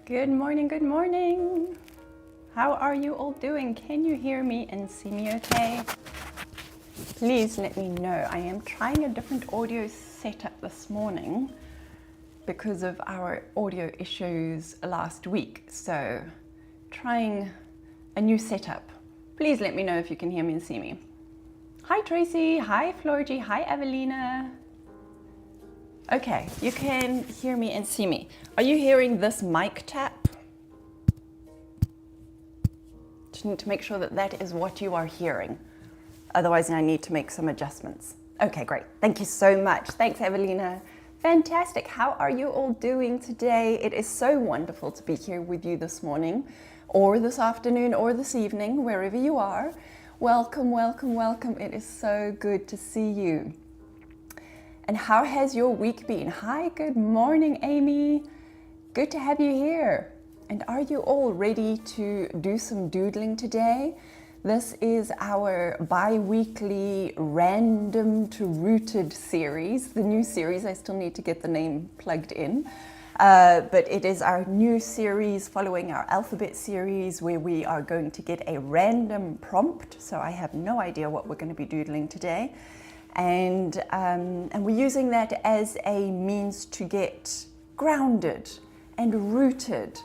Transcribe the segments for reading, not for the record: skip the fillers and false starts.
Good morning, good morning. How are you all doing? Can you hear me and see me okay? Please let me know. I am trying a different audio setup this morning because of our audio issues last week. So trying a new setup. Please let me know if you can hear me and see me. Hi Tracy, hi Florgie, hi Evelina. Okay, you can hear me and see me. Are you hearing this mic tap? Just need to make sure that that is what you are hearing. Otherwise, I need to make some adjustments. Okay, great. Thank you so much. Thanks, Evelina. Fantastic. How are you all doing today? It is so wonderful to be here with you this morning, or this afternoon, or this evening, wherever you are. Welcome, welcome, welcome. It is so good to see you. And how has your week been? Hi, good morning, Amy. Good to have you here. And are you all ready to do some doodling today? This is our bi-weekly random to rooted series, the new series. I still need to get the name plugged in. But it is our new series following our alphabet series where we are going to get a random prompt. So I have no idea what we're going to be doodling today. And we're using that as a means to get grounded and rooted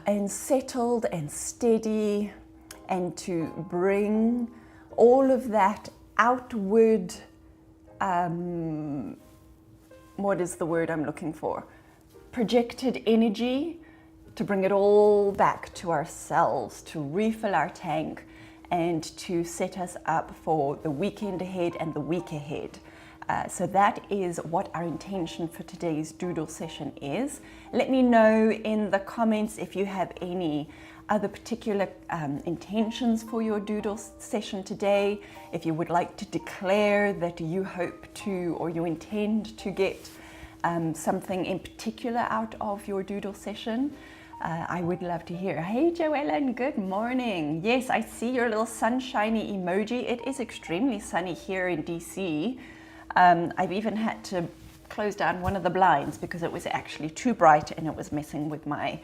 and settled and steady, and to bring all of that outward, what is the word I'm looking for? Projected energy, to bring it all back to ourselves, to refill our tank, and to set us up for the weekend ahead and the week ahead. So that is what our intention for today's doodle session is. Let me know in the comments if you have any other particular intentions for your doodle session today, if you would like to declare that you hope to or you intend to get something in particular out of your doodle session. I would love to hear. Hey Joellen, good morning. Yes, I see your little sunshiny emoji. It is extremely sunny here in DC. I've even had to close down one of the blinds because it was actually too bright and it was messing with my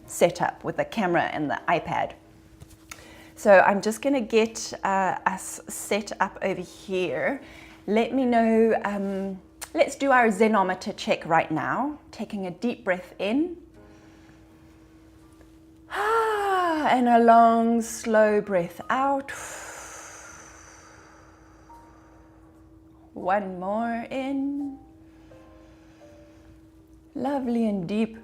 setup with the camera and the iPad. So I'm just going to get us set up over here. Let me know, let's do our Zenometer check right now. Taking a deep breath in. And a long, slow breath out. One more in. Lovely and deep.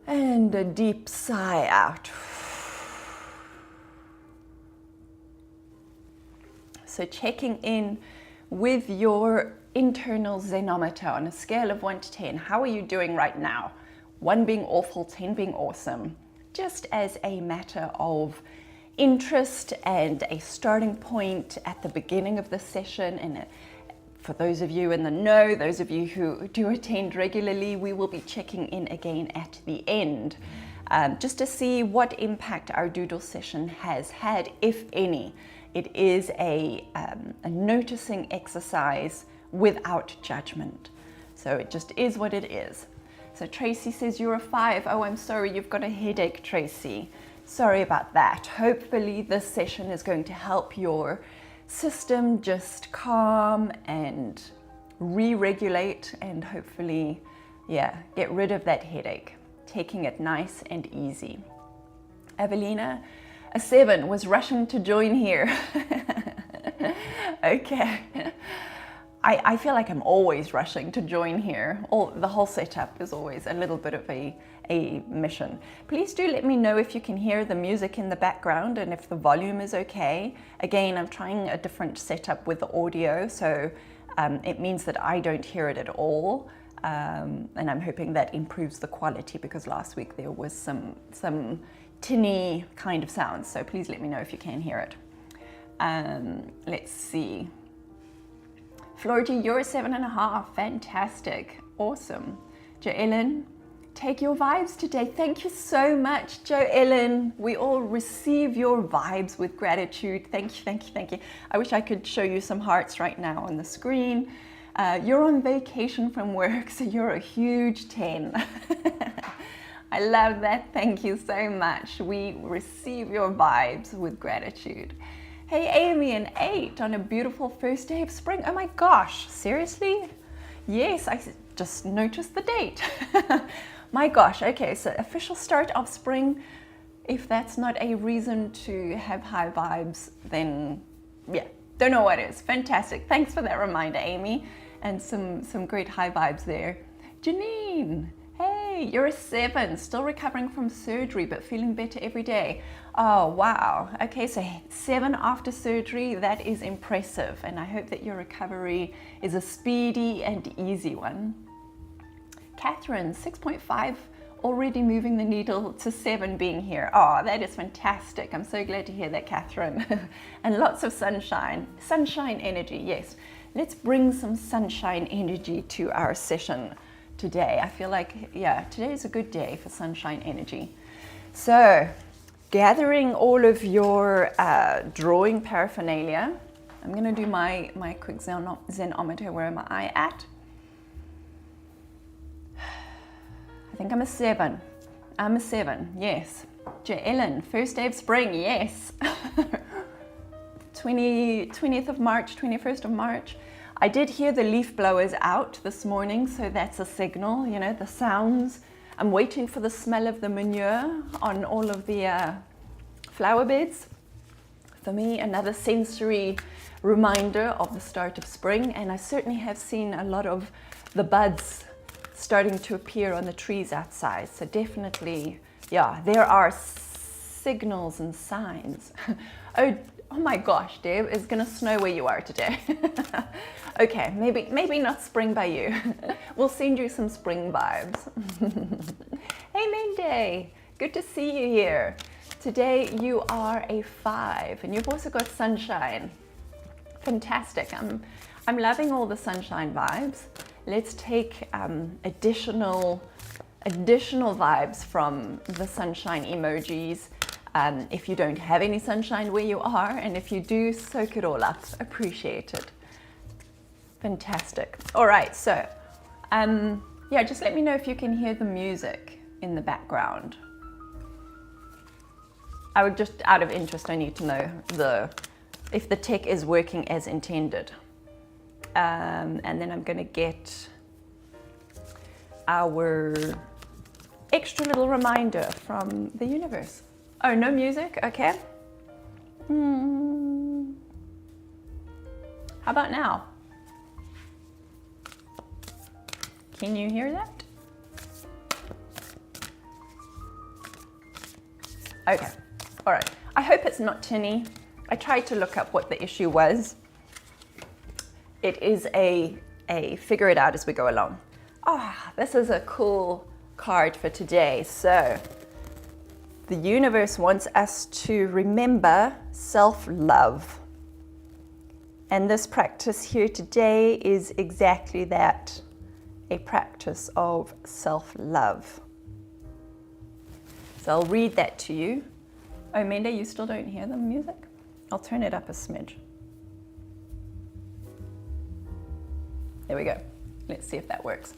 And a deep sigh out. So checking in with your internal Zenometer on a scale of 1 to 10. How are you doing right now? 1 being awful, 10 being awesome. Just as a matter of interest and a starting point at the beginning of the session. And for those of you in the know, those of you who do attend regularly, we will be checking in again at the end, just to see what impact our doodle session has had, if any. It is a noticing exercise without judgment. So it just is what it is. So Tracy says you're a 5. Oh, I'm sorry, you've got a headache, Tracy. Sorry about that. Hopefully this session is going to help your system just calm and re-regulate and hopefully, yeah, get rid of that headache. Taking it nice and easy. Evelina, a 7, was rushing to join here. Okay. I feel like I'm always rushing to join here. The whole setup is always a little bit of a mission. Please do let me know if you can hear the music in the background and if the volume is okay. Again, I'm trying a different setup with the audio, so it means that I don't hear it at all. And I'm hoping that improves the quality because last week there was some tinny kind of sounds. So please let me know if you can hear it. Let's see. Florgie, you're a 7.5. Fantastic. Awesome. Joellen, take your vibes today. Thank you so much, Joellen. We all receive your vibes with gratitude. Thank you, thank you, thank you. I wish I could show you some hearts right now on the screen. You're on vacation from work, so you're a huge 10. I love that. Thank you so much. We receive your vibes with gratitude. Hey, Amy, an 8 on a beautiful first day of spring. Oh my gosh, seriously? Yes, I just noticed the date. My gosh, okay, so official start of spring. If that's not a reason to have high vibes, then yeah, don't know what is. Fantastic. Thanks for that reminder, Amy, and some great high vibes there. Janine, hey, you're a 7, still recovering from surgery, but feeling better every day. Oh, wow. Okay, so 7 after surgery, that is impressive. And I hope that your recovery is a speedy and easy one. Catherine, 6.5, already moving the needle to 7 being here. Oh, that is fantastic. I'm so glad to hear that, Catherine. And lots of sunshine energy, yes. Let's bring some sunshine energy to our session today. I feel like, yeah, today is a good day for sunshine energy. So, gathering all of your drawing paraphernalia. I'm going to do my quick Zenometer. Where am I at? I think I'm a 7. I'm a 7, yes. Ellen, first day of spring, yes. 20th of March, 21st of March. I did hear the leaf blowers out this morning, so that's a signal, you know, the sounds. I'm waiting for the smell of the manure on all of the flower beds. For me, another sensory reminder of the start of spring, and I certainly have seen a lot of the buds starting to appear on the trees outside. So definitely, yeah, there are signals and signs. Oh my gosh, Deb, it's gonna snow where you are today. Okay, maybe not spring by you. We'll send you some spring vibes. Hey Mende, good to see you here. Today you are a 5 and you've also got sunshine. Fantastic, I'm loving all the sunshine vibes. Let's take additional vibes from the sunshine emojis. If you don't have any sunshine where you are, and if you do, soak it all up. Appreciate it. Fantastic. All right, so yeah, just let me know if you can hear the music in the background. I would just, out of interest, I need to know if the tech is working as intended. And then I'm going to get our extra little reminder from the universe. Oh, no music? Okay. How about now? Can you hear that? Okay. All right. I hope it's not tinny. I tried to look up what the issue was. It is a figure it out as we go along. Ah, this is a cool card for today. So the universe wants us to remember self-love. And this practice here today is exactly that, a practice of self-love. So I'll read that to you. Oh, Menda, you still don't hear the music? I'll turn it up a smidge. There we go. Let's see if that works.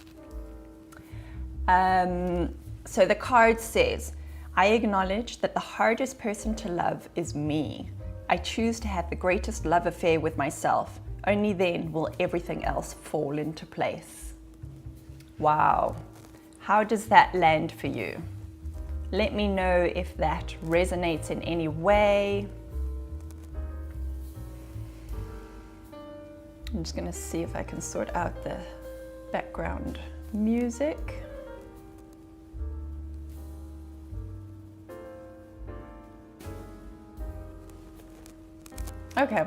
So the card says, I acknowledge that the hardest person to love is me. I choose to have the greatest love affair with myself. Only then will everything else fall into place. Wow. How does that land for you? Let me know if that resonates in any way. I'm just going to see if I can sort out the background music. Okay.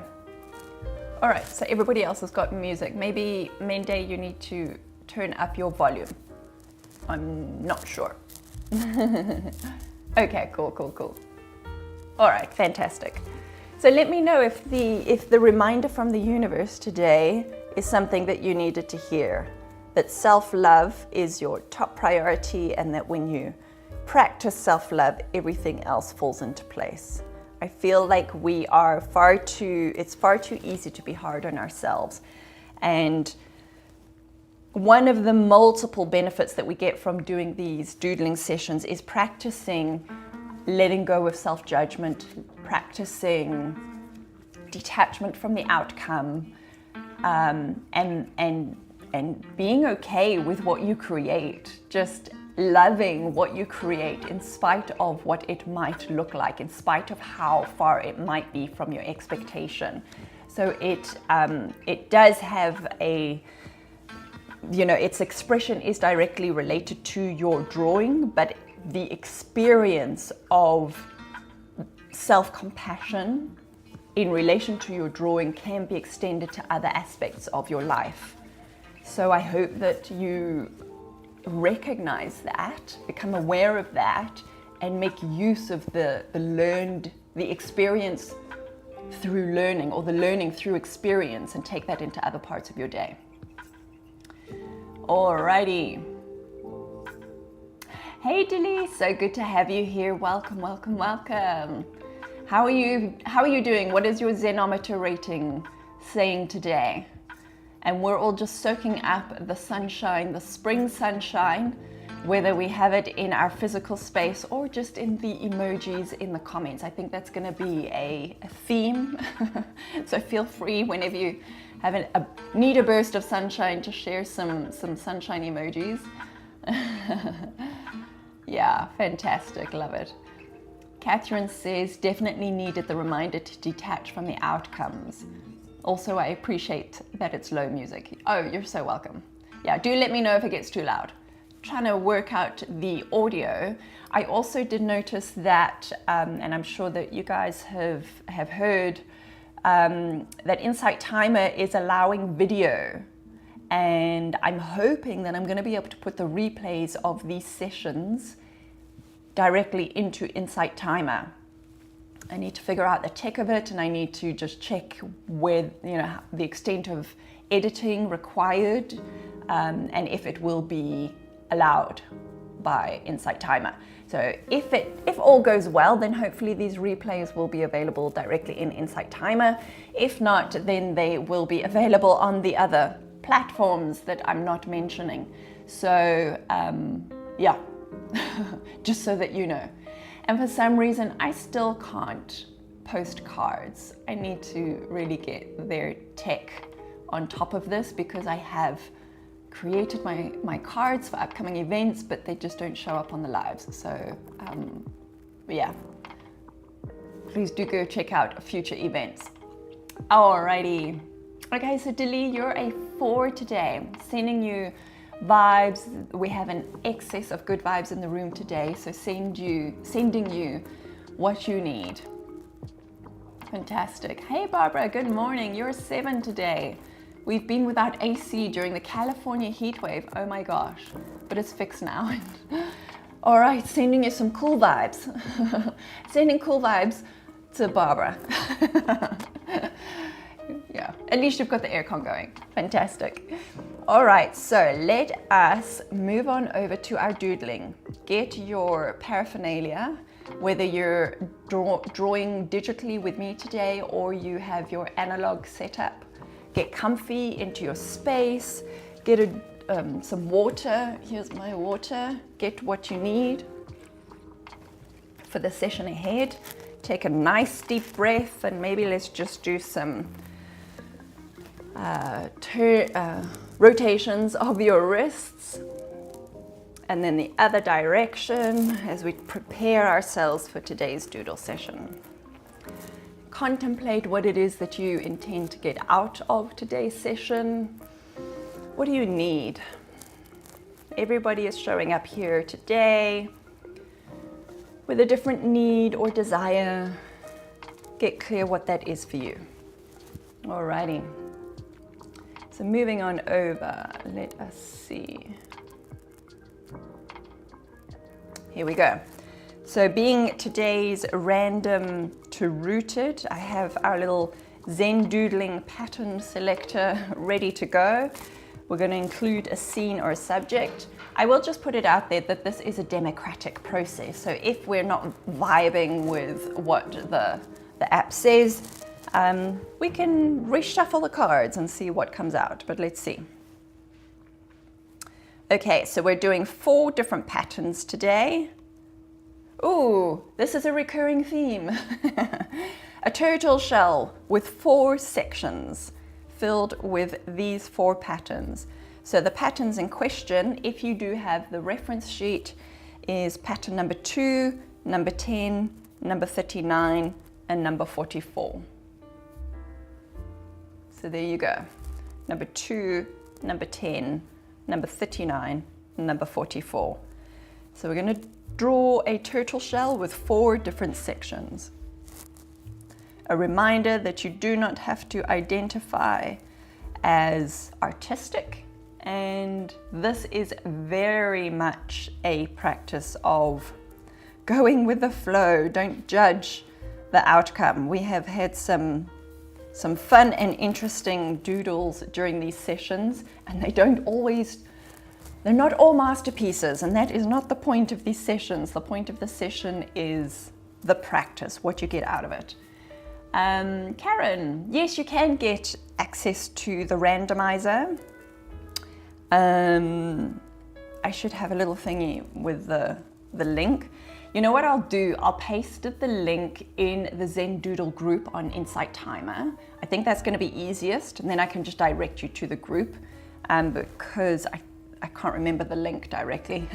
All right, so everybody else has got music. Maybe, Mende, you need to turn up your volume. I'm not sure. Okay, cool. All right, fantastic. So let me know if the reminder from the universe today is something that you needed to hear, that self-love is your top priority and that when you practice self-love, everything else falls into place. I feel like it's far too easy to be hard on ourselves. And one of the multiple benefits that we get from doing these doodling sessions is practicing letting go of self-judgment, practicing detachment from the outcome, and being okay with what you create, just loving what you create in spite of what it might look like, in spite of how far it might be from your expectation. So it does have a, its expression is directly related to your drawing, but the experience of self-compassion in relation to your drawing can be extended to other aspects of your life. So I hope that you recognize that, become aware of that, and make use of the experience through learning, or the learning through experience, and take that into other parts of your day. Alrighty. Hey Dilly, so good to have you here. Welcome, welcome, welcome. How are you doing? What is your Zenometer rating saying today? And we're all just soaking up the sunshine, the spring sunshine, whether we have it in our physical space or just in the emojis in the comments. I think that's going to be a theme. So feel free whenever you have need a burst of sunshine to share some sunshine emojis. Yeah, fantastic, love it. Catherine says, definitely needed the reminder to detach from the outcomes. Also, I appreciate that it's low music. Oh, you're so welcome. Yeah, do let me know if it gets too loud. Trying to work out the audio. I also did notice that, and I'm sure that you guys have heard, that Insight Timer is allowing video. And I'm hoping that I'm going to be able to put the replays of these sessions directly into Insight Timer. I need to figure out the tech of it, and I need to just check where, the extent of editing required, and if it will be allowed by Insight Timer. So if all goes well, then hopefully these replays will be available directly in Insight Timer. If not, then they will be available on the other platforms that I'm not mentioning. So yeah, just so that you know. And for some reason, I still can't post cards. I need to really get their tech on top of this, because I have created my cards for upcoming events, but they just don't show up on the lives. So yeah, please do go check out future events. Alrighty. Okay, so Dilly, you're a 4 today. Sending you vibes. We have an excess of good vibes in the room today, so sending you what you need. Fantastic. Hey Barbara, good morning. You're a 7 today. We've been without AC during the California heat wave. Oh my gosh, but it's fixed now. All right, sending you some cool vibes. Sending cool vibes to Barbara. Yeah, at least you've got the aircon going. Fantastic. All right, so let us move on over to our doodling. Get your paraphernalia, whether you're drawing digitally with me today or you have your analog setup. Get comfy into your space. Get some water. Here's my water. Get what you need for the session ahead. Take a nice deep breath, and maybe let's just do some rotations of your wrists, and then the other direction as we prepare ourselves for today's doodle session. Contemplate what it is that you intend to get out of today's session. What do you need? Everybody is showing up here today with a different need or desire. Get clear what that is for you. Alrighty. So moving on over, let us see. Here we go. So being today's random to rooted, I have our little Zen doodling pattern selector ready to go. We're going to include a scene or a subject. I will just put it out there that this is a democratic process. So if we're not vibing with what the app says, we can reshuffle the cards and see what comes out, but let's see. Okay, so we're doing 4 different patterns today. Ooh, this is a recurring theme. A turtle shell with 4 sections filled with these 4 patterns. So the patterns in question, if you do have the reference sheet, is pattern number 2, number 10, number 39, and number 44. So there you go. Number 2, number 10, number 39, and number 44. So we're going to draw a turtle shell with 4 different sections. A reminder that you do not have to identify as artistic, and this is very much a practice of going with the flow. Don't judge the outcome. We have had some fun and interesting doodles during these sessions, and they're not all masterpieces, and that is not the point of these sessions. The point of the session is the practice, what you get out of it. Karen, yes, you can get access to the randomizer. I should have a little thingy with the link. You know what I'll do? I'll paste the link in the Zen Doodle group on Insight Timer. I think that's going to be easiest, and then I can just direct you to the group because I can't remember the link directly.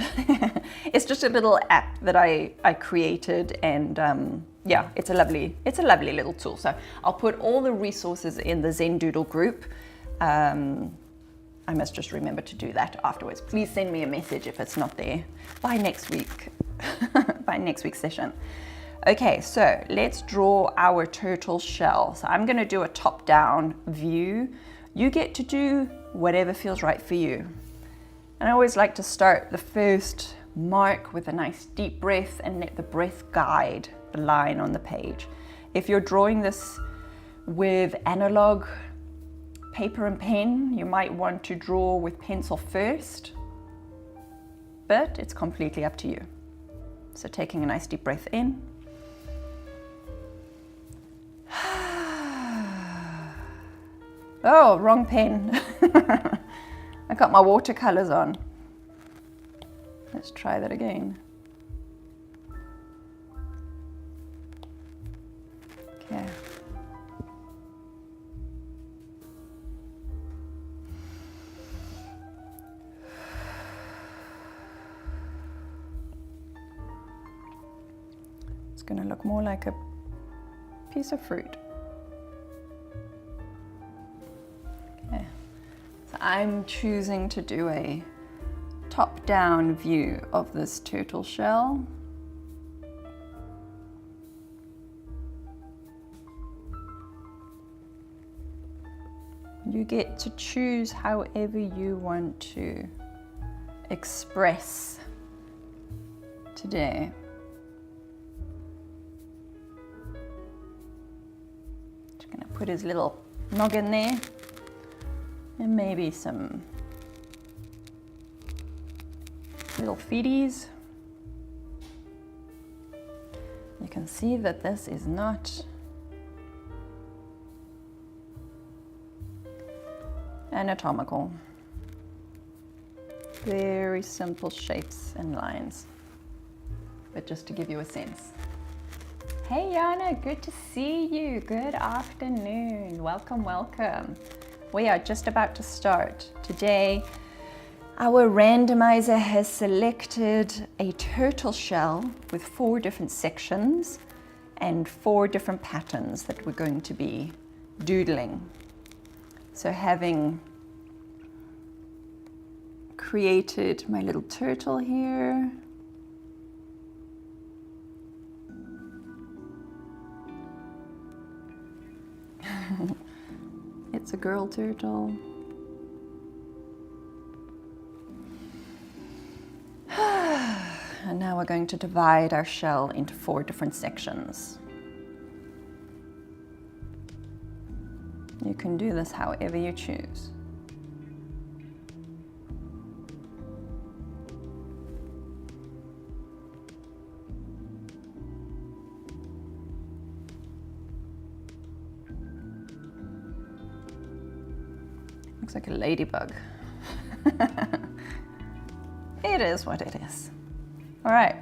It's just a little app that I created, and yeah, it's a lovely little tool. So I'll put all the resources in the Zen Doodle group. I must just remember to do that afterwards. Please send me a message if it's not there by next week, by next week's session. Okay, so let's draw our turtle shell. So I'm going to do a top-down view. You get to do whatever feels right for you. And I always like to start the first mark with a nice deep breath and let the breath guide the line on the page. If you're drawing this with analog paper and pen, you might want to draw with pencil first, but it's completely up to you. So taking a nice deep breath in. Oh, wrong pen. I got my watercolors on. Let's try that again. Okay. It's going to look more like a piece of fruit. Okay. So I'm choosing to do a top-down view of this turtle shell. You get to choose however you want to express today. Just gonna put his little noggin there, and maybe some little feeties. You can see that this is not anatomical. Very simple shapes and lines, but just to give you a sense. Hey Yana, good to see you. Good afternoon. Welcome, welcome. We are just about to start. Today, our randomizer has selected a turtle shell with 4 different sections and 4 different patterns that we're going to be doodling. So having created my little turtle here, it's a girl turtle. And now we're going to divide our shell into 4 different sections. You can do this however you choose. Looks like a ladybug. it is what it is. All right.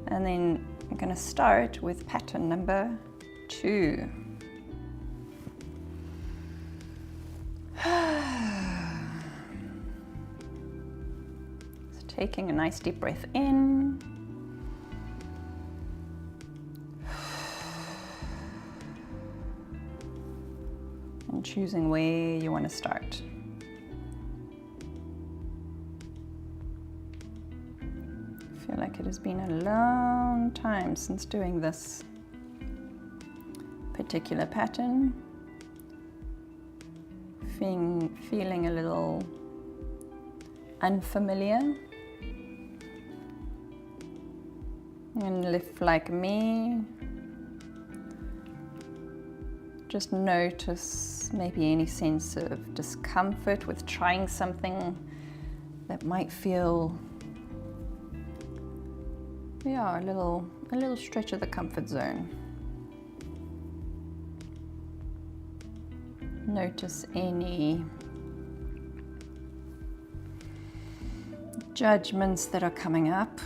And then I'm going to start with pattern number 2. So taking a nice deep breath in. And choosing where you want to start. I feel like it has been a long time since doing this particular pattern. Feeling a little unfamiliar. And if, like me, just notice maybe any sense of discomfort with trying something that might feel, yeah, a little stretch of the comfort zone. Notice any judgments that are coming up.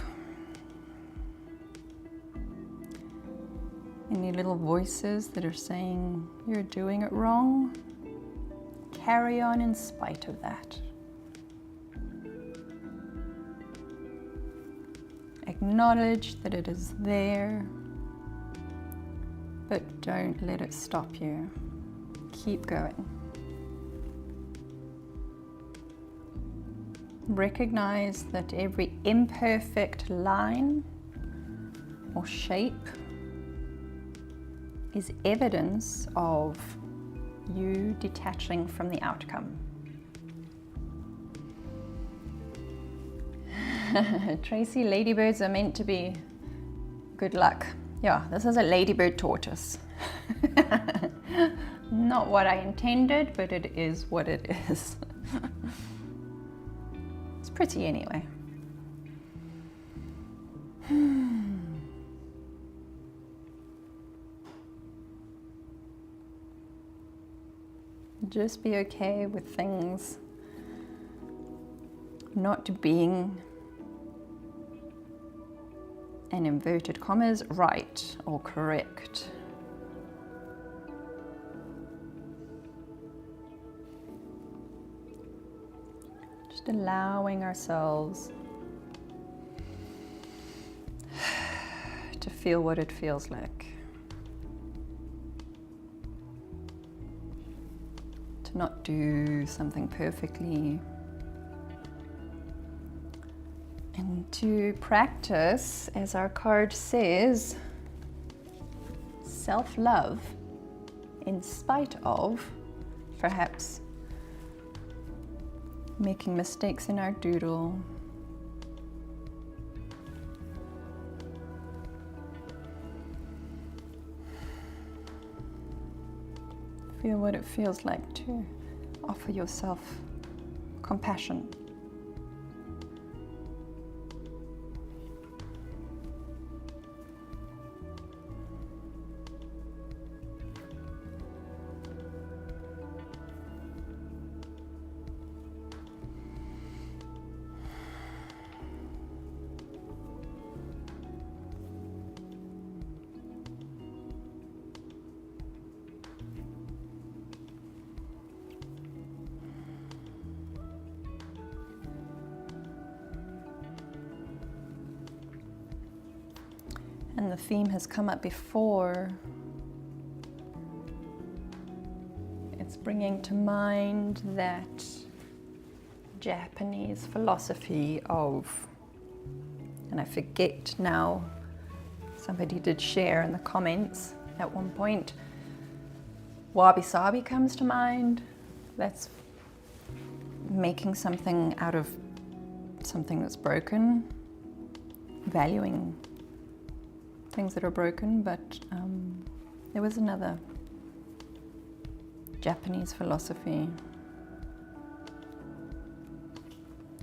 Any little voices that are saying you're doing it wrong. Carry on in spite of that. Acknowledge that it is there, but don't let it stop you. Keep going. Recognize that every imperfect line or shape is evidence of you detaching from the outcome. Tracy, ladybirds are meant to be good luck. Yeah, this is a ladybird tortoise. Not what I intended, but it is what it is. It's pretty anyway. Just be okay with things not being, in inverted commas, right or correct. Just allowing ourselves to feel what it feels like. To not do something perfectly. And to practice, as our card says, self-love in spite of perhaps making mistakes in our doodle. Feel what it feels like to offer yourself compassion. And the theme has come up before. It's bringing to mind that Japanese philosophy of, and I forget now, somebody did share in the comments at one point, wabi-sabi comes to mind. That's making something out of something that's broken, valuing things that are broken, but there was another Japanese philosophy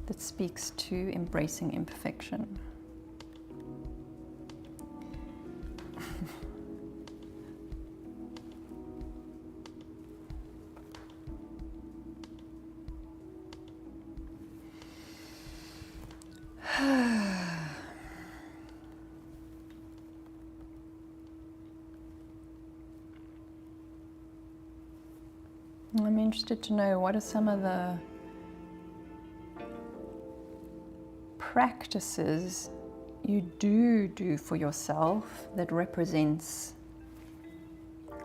that speaks to embracing imperfection. interested to know, what are some of the practices you do for yourself that represents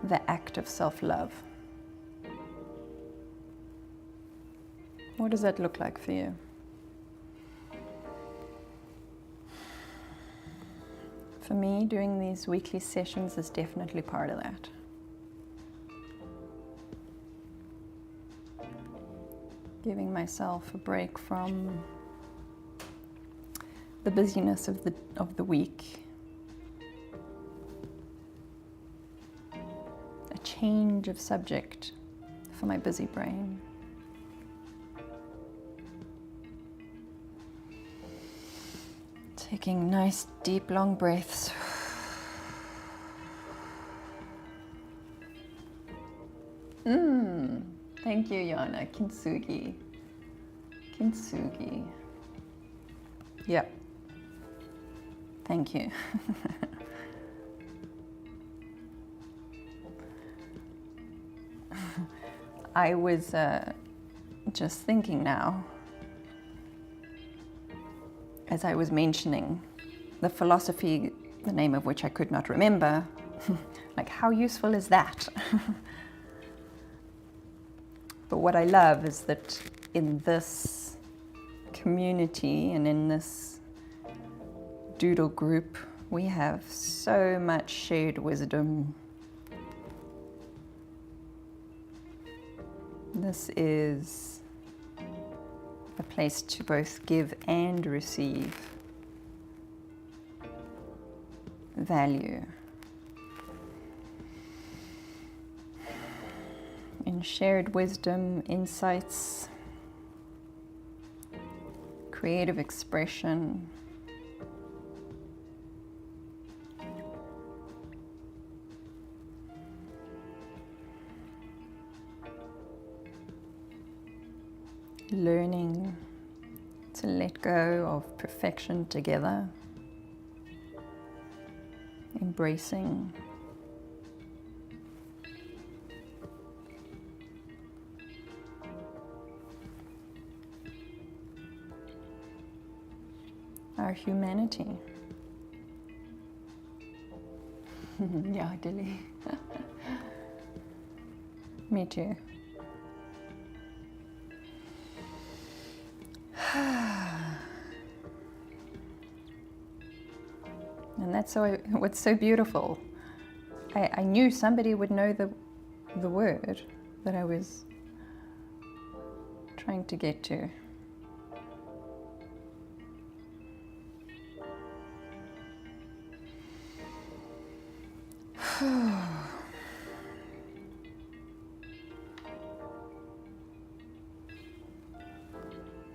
the act of self-love? What does that look like for you? For me, doing these weekly sessions is definitely part of that. Giving myself a break from the busyness of the week. A change of subject for my busy brain. Taking nice, deep, long breaths. Thank you, Yana. Kintsugi. Kintsugi. Yep. Thank you. I was just thinking now, as I was mentioning the philosophy, the name of which I could not remember, like how useful is that? But what I love is that in this community and in this Doodle group, we have so much shared wisdom. This is a place to both give and receive value. In shared wisdom, insights, creative expression, learning to let go of perfection together, embracing our humanity. Yeah, Dilly. Me too. And that's what's so beautiful. I knew somebody would know the word that I was trying to get to.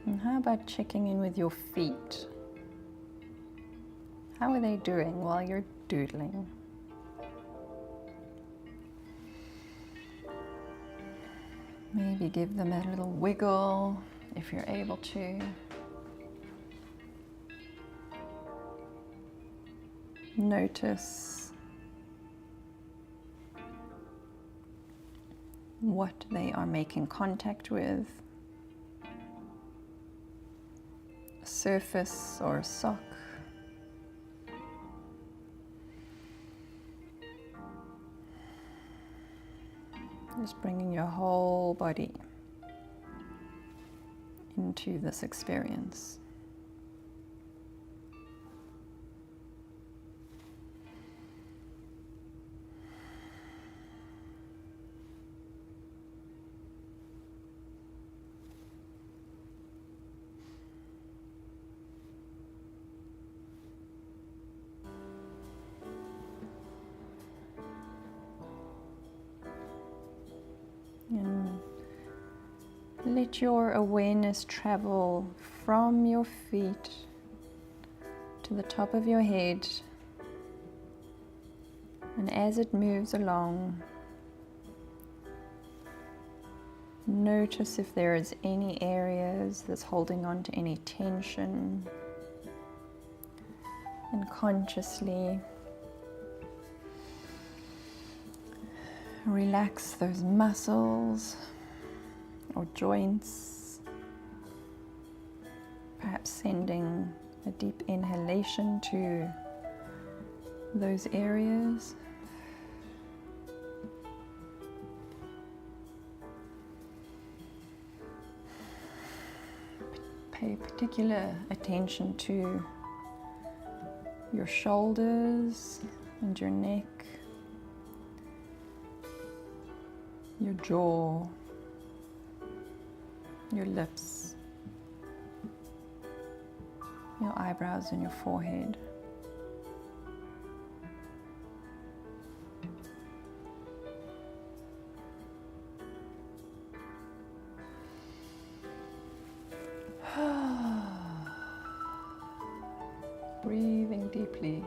And how about checking in with your feet? How are they doing while you're doodling? Maybe give them a little wiggle if you're able to. Notice what they are making contact with. A surface or a sock. Just bringing your whole body into this experience. And let your awareness travel from your feet to the top of your head. And as it moves along, notice if there is any areas that's holding on to any tension. And consciously relax those muscles. or joints. Perhaps sending a deep inhalation to those areas. Pay particular attention to your shoulders and your neck, your jaw, your lips, your eyebrows and your forehead. Breathing deeply.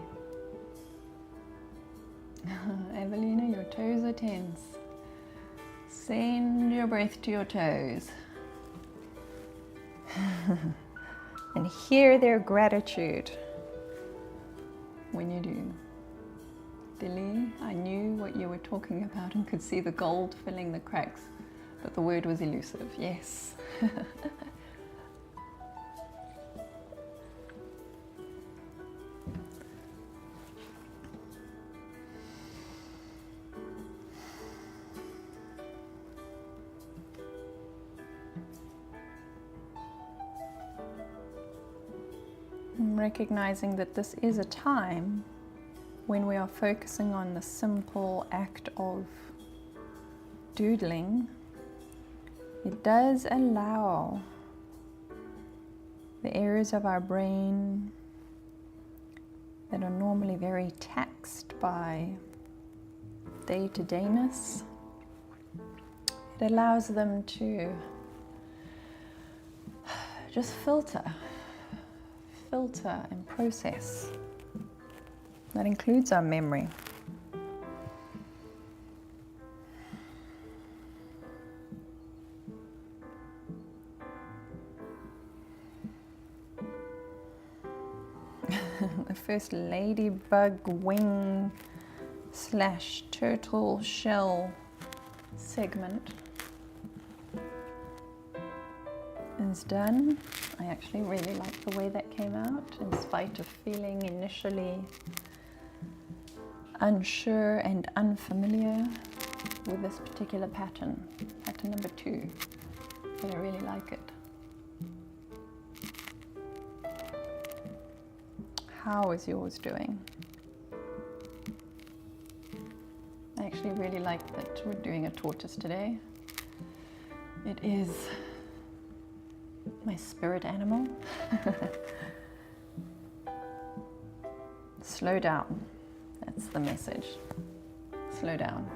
Evelina, your toes are tense. Send your breath to your toes. And hear their gratitude when you do. Dilly, I knew what you were talking about and could see the gold filling the cracks, but the word was elusive. Yes. Recognizing that this is a time when we are focusing on the simple act of doodling, it does allow the areas of our brain that are normally very taxed by day-to-dayness, it allows them to just filter and process. That includes our memory. The first ladybug wing / turtle shell segment is done. I actually really like the way that came out, in spite of feeling initially unsure and unfamiliar with this particular pattern number 2, but I really like it. How is yours doing? I actually really like that we're doing a tortoise today. It is my spirit animal. Slow down. That's the message. Slow down.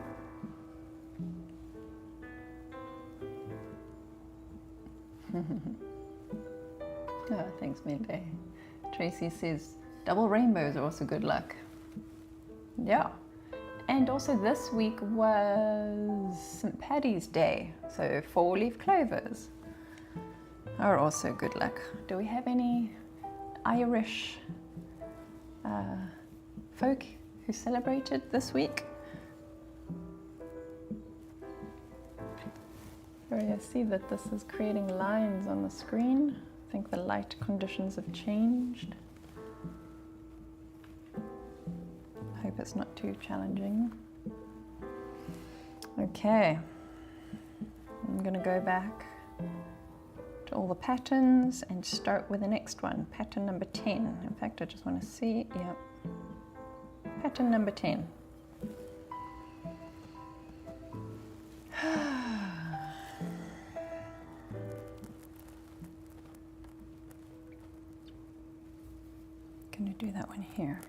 Oh, thanks, Mende. Tracy says, double rainbows are also good luck. Yeah. And also this week was St. Paddy's Day, so 4-leaf clovers are also good luck. Do we have any Irish folk who celebrated this week? I see that this is creating lines on the screen. I think the light conditions have changed. Hope it's not too challenging. Okay, I'm going to go back to all the patterns and start with the next one, pattern number 10. In fact, I just want to see, yeah, pattern number 10. Going to do that one here.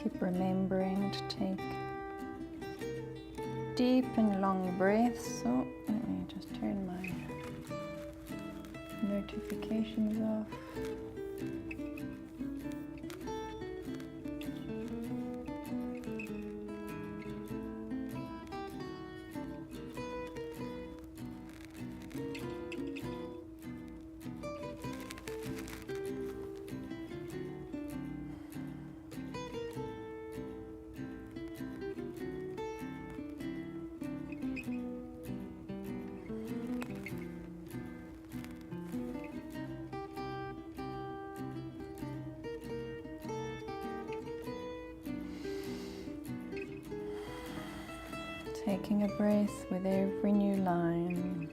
Keep remembering to take deep and long breaths. So let me just turn my notifications off. Taking a breath with every new line.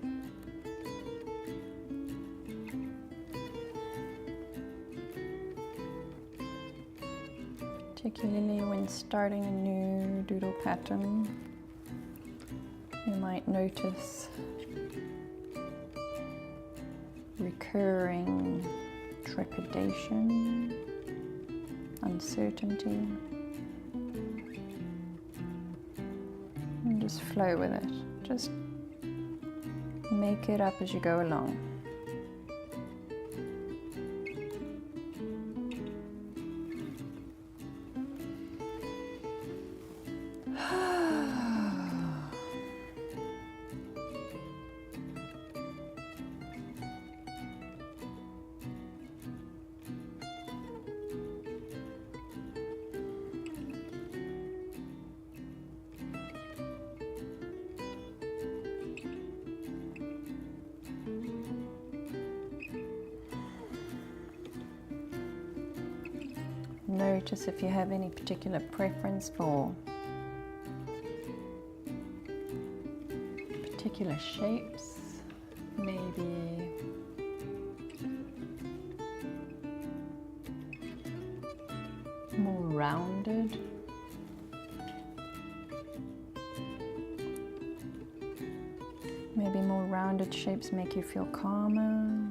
Particularly when starting a new doodle pattern, you might notice recurring trepidation, uncertainty. And just flow with it. Just make it up as you go along. Notice if you have any particular preference for particular shapes, maybe more rounded. Maybe more rounded shapes make you feel calmer.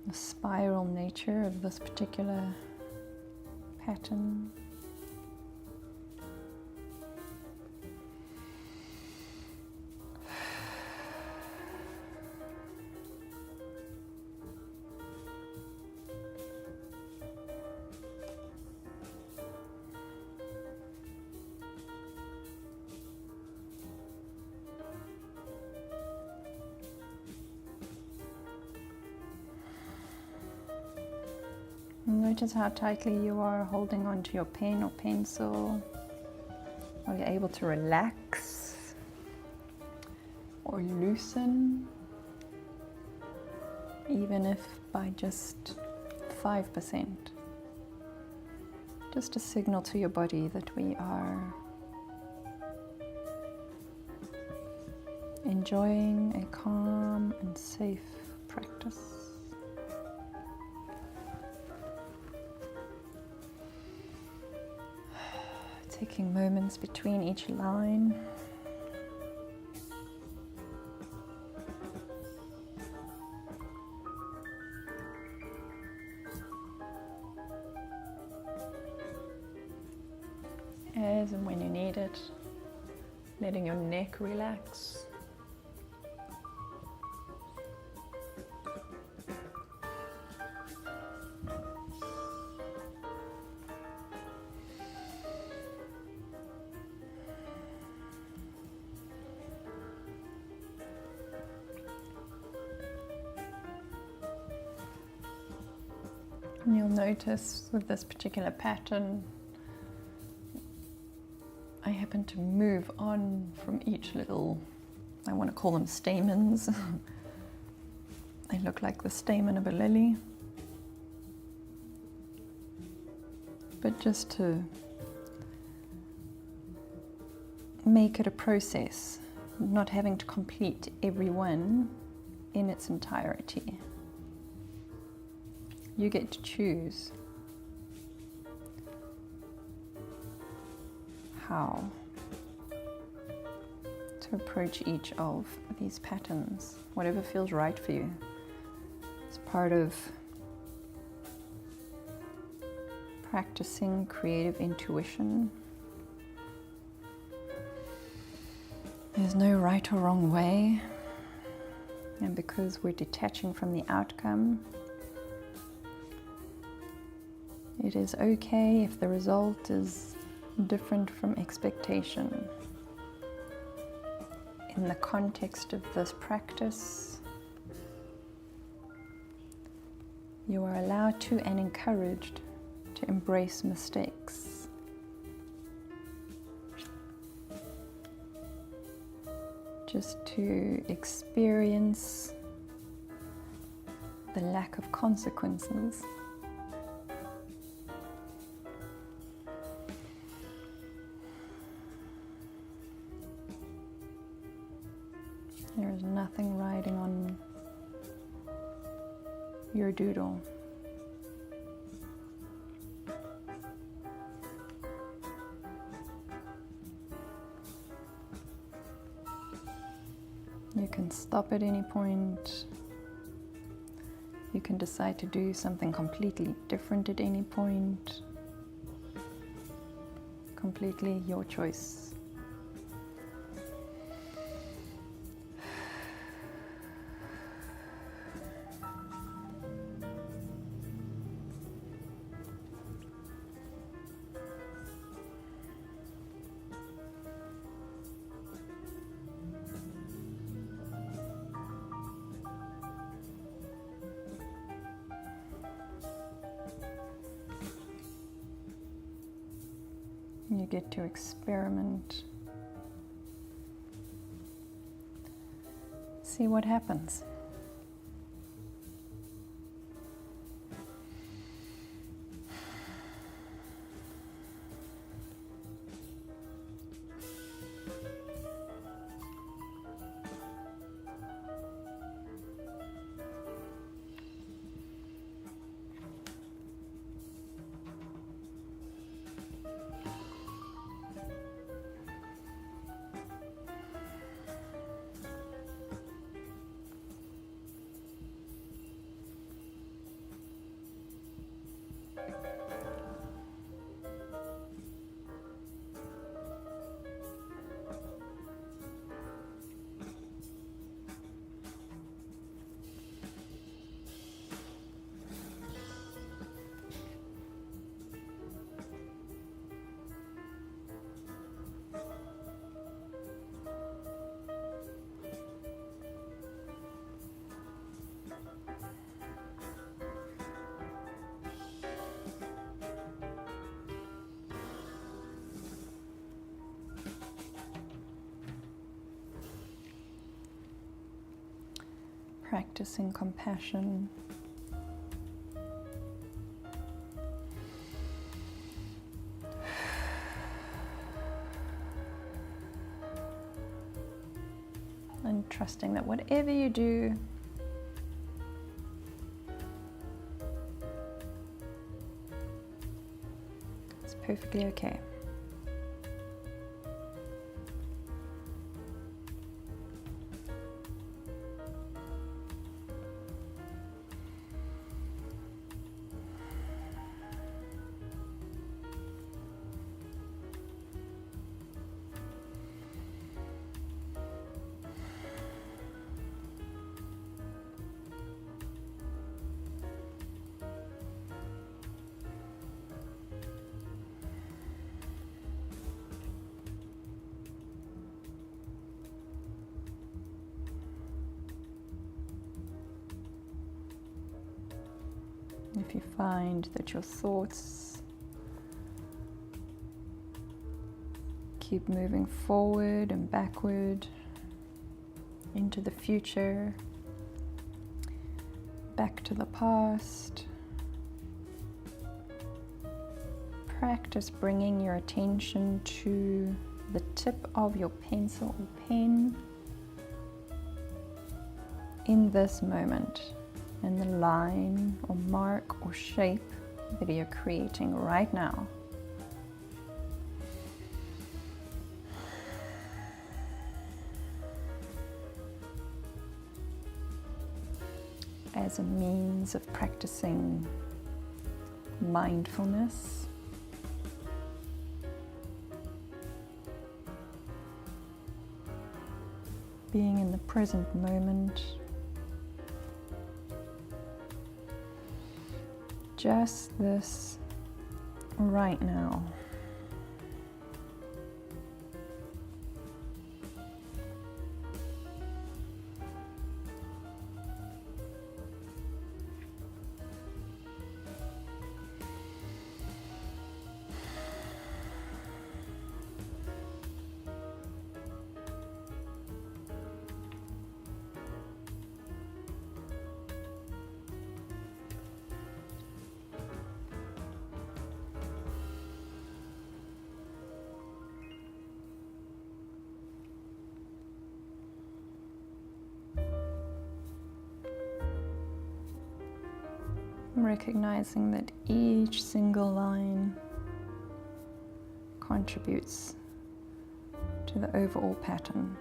The spiral nature of this particular pattern. Notice how tightly you are holding onto your pen or pencil. Are you able to relax or loosen, even if by just 5%? Just a signal to your body that we are enjoying a calm and safe practice. Taking moments between each line. As and when you need it, letting your neck relax. And you'll notice with this particular pattern, I happen to move on from each little, I want to call them stamens. They look like the stamen of a lily. But just to make it a process, not having to complete every one in its entirety. You get to choose how to approach each of these patterns, whatever feels right for you. It's part of practicing creative intuition. There's no right or wrong way, and because we're detaching from the outcome, it is okay if the result is different from expectation. In the context of this practice, you are allowed to and encouraged to embrace mistakes. Just to experience the lack of consequences. There is nothing riding on your doodle. You can stop at any point. You can decide to do something completely different at any point. Completely your choice. You get to experiment. See what happens. Practicing compassion. And trusting that whatever you do, it's perfectly okay. If you find that your thoughts keep moving forward and backward into the future, back to the past, practice bringing your attention to the tip of your pencil or pen in this moment, and the line or mark or shape that you're creating right now. As a means of practicing mindfulness. Being in the present moment. Just this right now. Recognizing that each single line contributes to the overall pattern,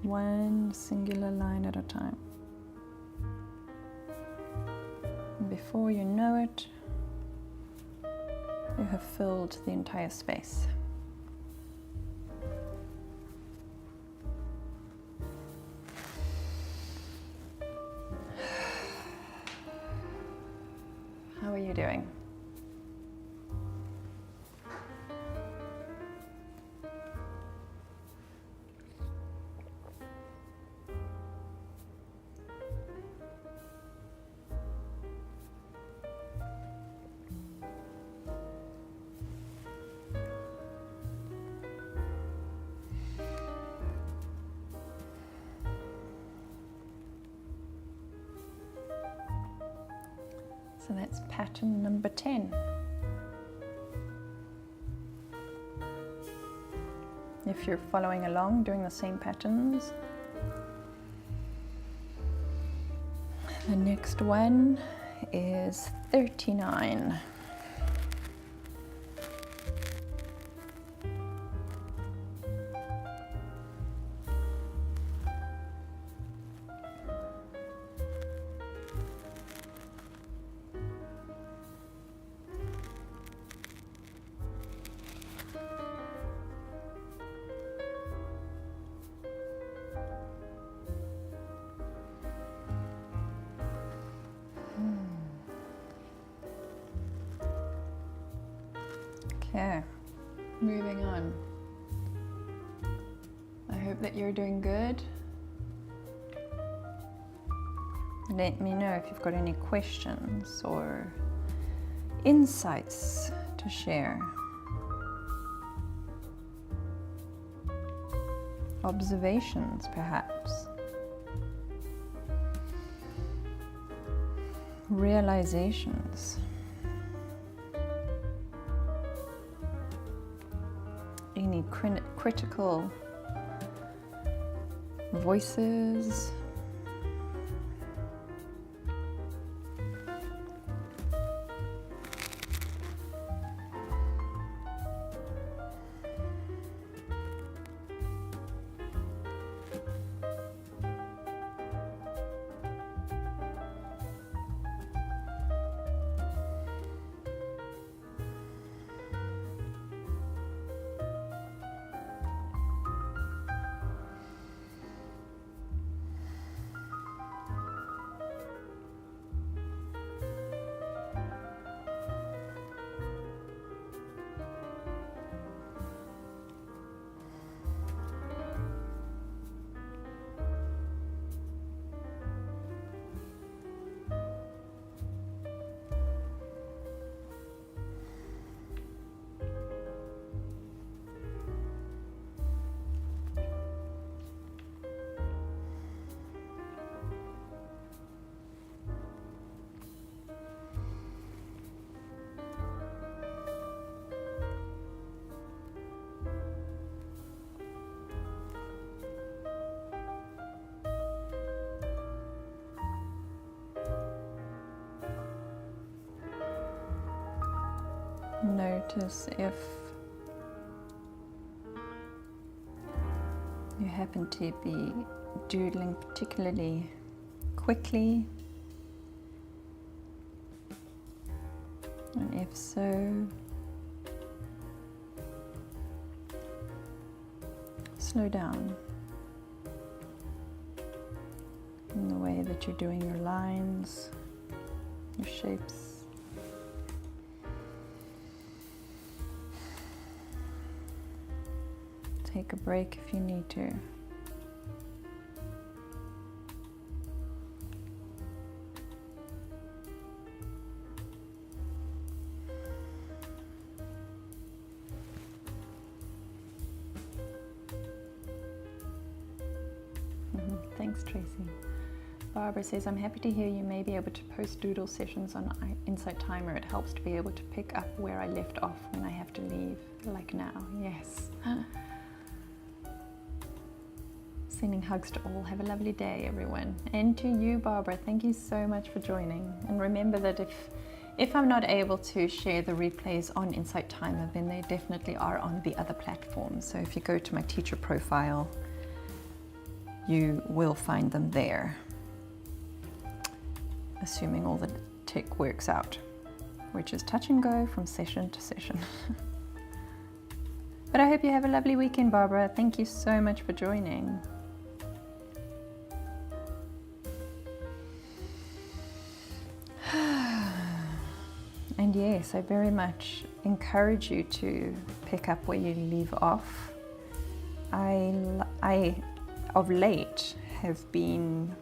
one singular line at a time. And before you know it, you have filled the entire space. How are you doing? So that's pattern number 10. If you're following along doing the same patterns, the next one is 39. Okay, moving on. I hope that you're doing good. Let me know if you've got any questions or insights to share. Observations, perhaps. Realizations. Any critical voices. Notice if you happen to be doodling particularly quickly, and life so slow down in the way that you're doing your lines, your shapes. Take a break if you need to. Thanks, Tracy. Barbara says, I'm happy to hear you may be able to post doodle sessions on Insight Timer. It helps to be able to pick up where I left off when I have to leave, like now. Yes. Sending hugs to all. Have a lovely day, everyone. And to you, Barbara, thank you so much for joining. And remember that if I'm not able to share the replays on Insight Timer, then they definitely are on the other platforms. So if you go to my teacher profile, you will find them there, assuming all the tech works out, which is touch and go from session to session. But I hope you have a lovely weekend, Barbara. Thank you so much for joining. And yes, I very much encourage you to pick up where you leave off. I of late have been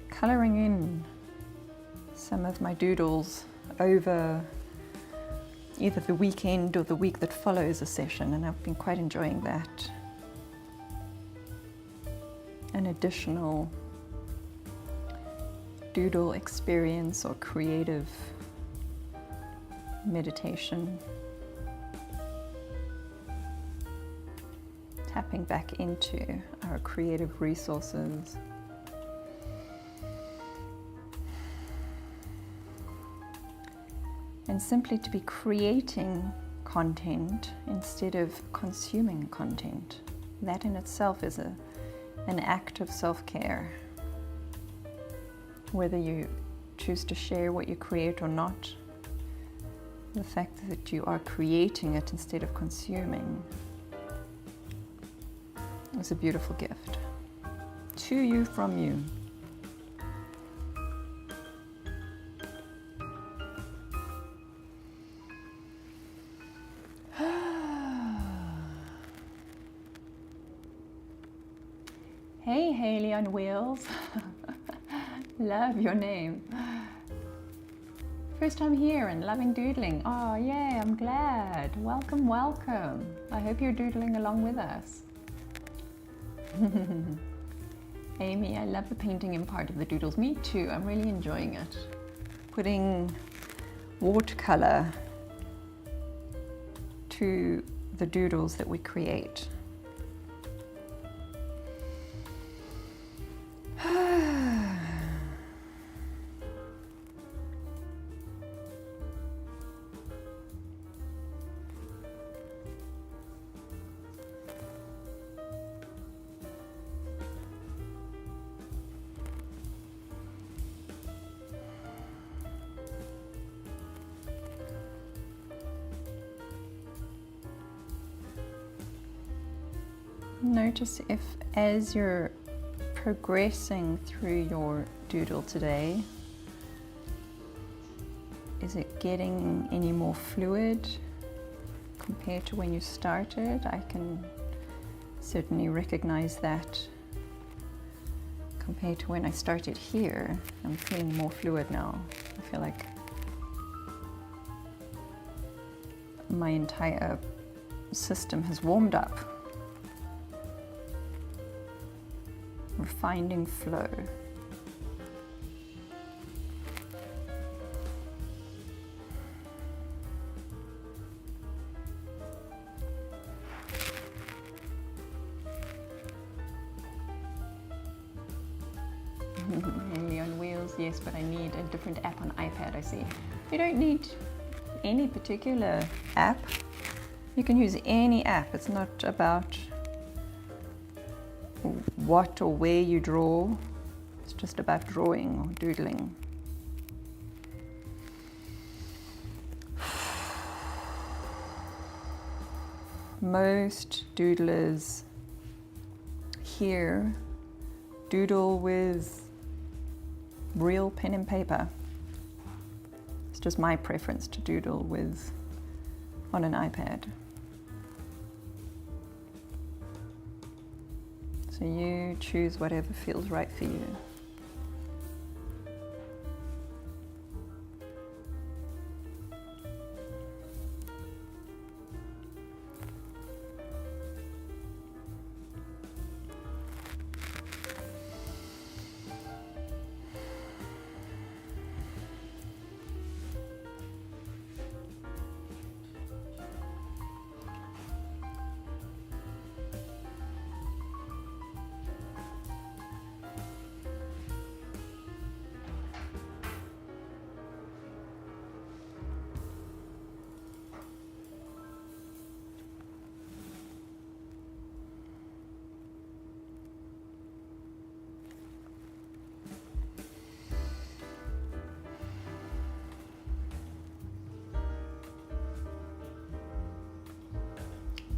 colouring in some of my doodles over either the weekend or the week that follows a session, and I've been quite enjoying that. An additional doodle experience or creative meditation. Tapping back into our creative resources. And simply to be creating content instead of consuming content. That in itself is an act of self-care. Whether you choose to share what you create or not, the fact that you are creating it instead of consuming is a beautiful gift to you from you. Hey, Haley on Wheels. Love your name. First time here and loving doodling. Oh, yay, I'm glad. Welcome, welcome. I hope you're doodling along with us. Amy, I love the painting in part of the doodles. Me too, I'm really enjoying it. Putting watercolor to the doodles that we create. Notice if, as you're progressing through your doodle today, is it getting any more fluid compared to when you started? I can certainly recognize that compared to when I started here. I'm feeling more fluid now. I feel like my entire system has warmed up. We're finding flow. Haley on Wheels, yes, but I need a different app on iPad, I see. You don't need any particular app. You can use any app. It's not about what or where you draw. It's just about drawing or doodling. most doodlers here doodle with real pen and paper. It's just my preference to doodle with on an iPad. So you choose whatever feels right for you.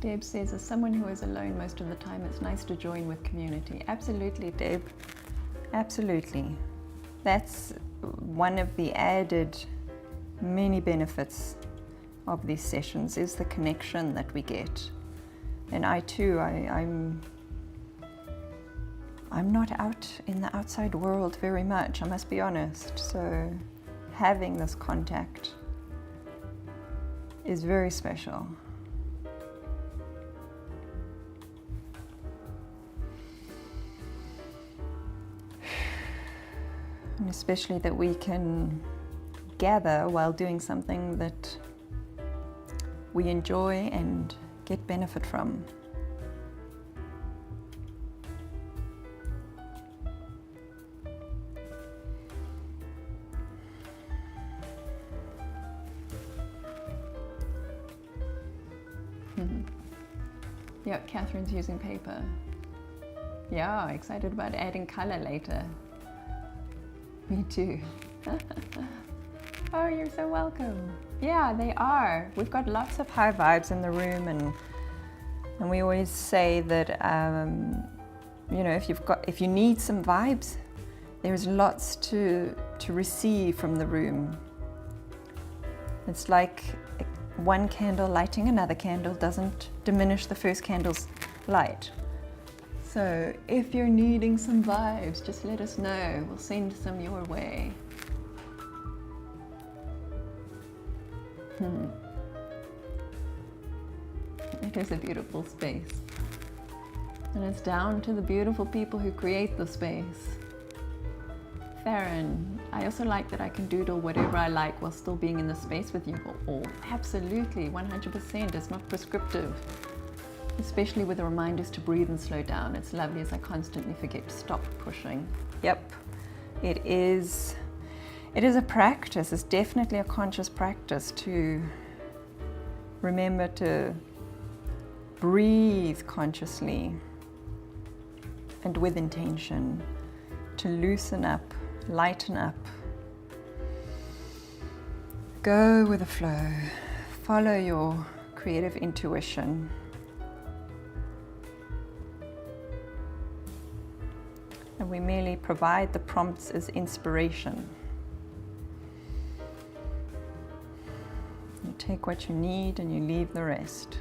Deb says, as someone who is alone most of the time, it's nice to join with community. Absolutely, Deb. Absolutely. That's one of the added many benefits of these sessions, is the connection that we get. And I too, I'm not out in the outside world very much, I must be honest. So having this contact is very special. And especially that we can gather while doing something that we enjoy and get benefit from. Yeah, Catherine's using paper. Yeah, excited about adding color later. Me too. Oh, you're so welcome. Yeah, they are. We've got lots of high vibes in the room, and we always say that you know, if you need some vibes, there's lots to receive from the room. It's like one candle lighting another candle doesn't diminish the first candle's light. So if you're needing some vibes, just let us know. We'll send some your way. It is a beautiful space. And it's down to the beautiful people who create the space. Farron, I also like that I can doodle whatever I like while still being in the space with you all. Absolutely, 100%. It's not prescriptive. Especially with the reminders to breathe and slow down. It's lovely as I constantly forget to stop pushing. Yep, it is a practice. It's definitely a conscious practice to remember to breathe consciously and with intention, to loosen up, lighten up, go with the flow, follow your creative intuition. And we merely provide the prompts as inspiration. You take what you need and you leave the rest.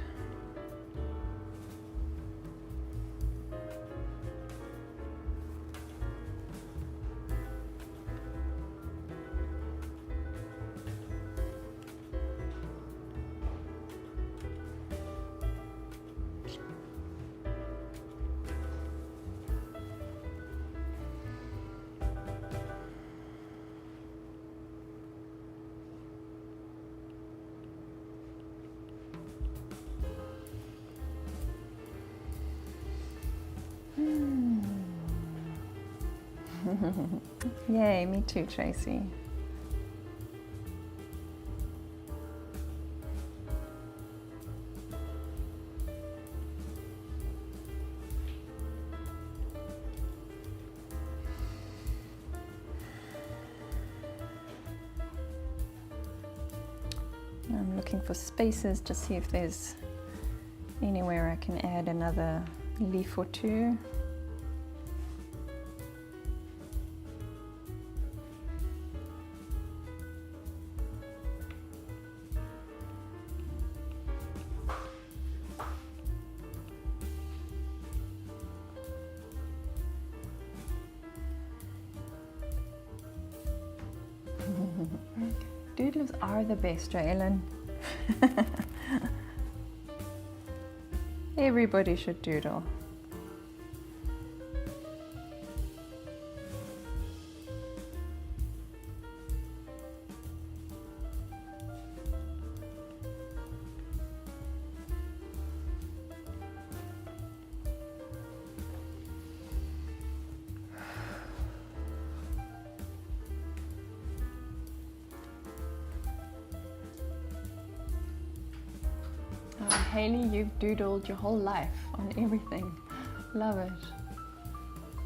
Yay, me too, Tracy. I'm looking for spaces to see if there's Anywhere I can add another leaf or two. Doodlers are the best, Ellen. Everybody should doodle. Haley, you've doodled your whole life on everything. Love it.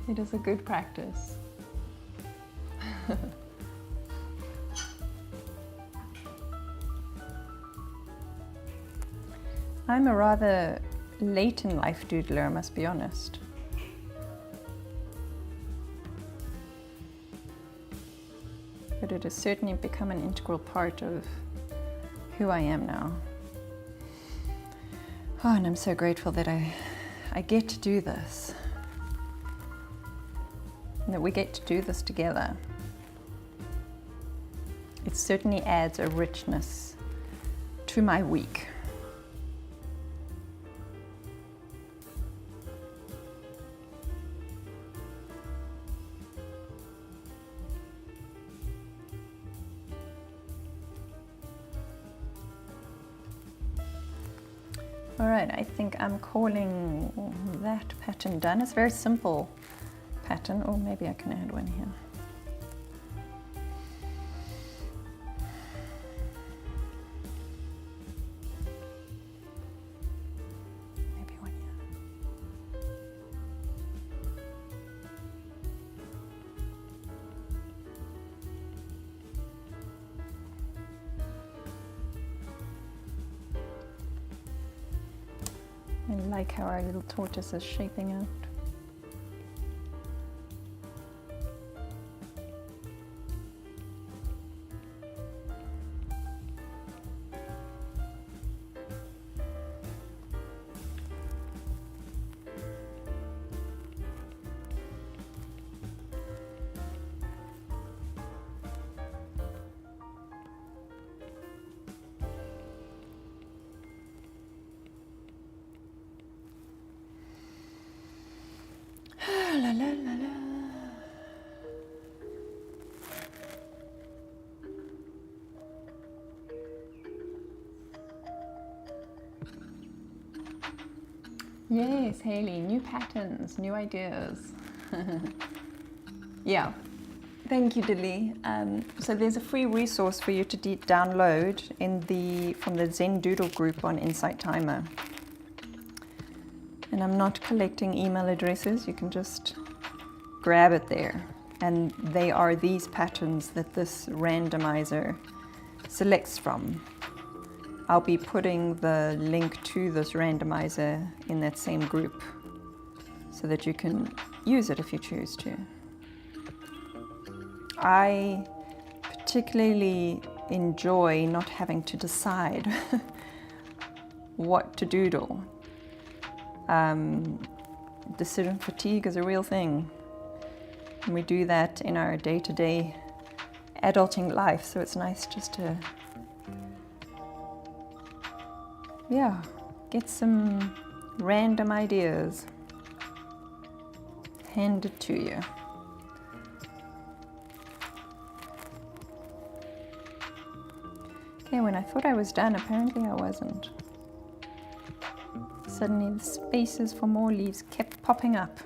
It is a good practice. I'm a rather late in life doodler, I must be honest. But it has certainly become an integral part of who I am now. Oh, and I'm so grateful that I get to do this. And that we get to do this together. It certainly adds a richness to my week. All right, I think I'm calling that pattern done. It's a very simple pattern, or maybe I can add one here. Maybe one here. I like how our little tortoise is shaping out. La, la, la, la. Yes, Haley, new patterns, new ideas. Yeah, thank you, Dilly. So there's a free resource for you to download from the Zen Doodle group on Insight Timer. And I'm not collecting email addresses, you can just grab it there. And they are these patterns that this randomizer selects from. I'll be putting the link to this randomizer in that same group so that you can use it if you choose to. I particularly enjoy not having to decide what to doodle. Decision fatigue is a real thing, and we do that in our day-to-day adulting life, so it's nice just to get some random ideas handed to you. Okay, when I thought I was done, apparently I wasn't. Suddenly the spaces for more leaves kept popping up.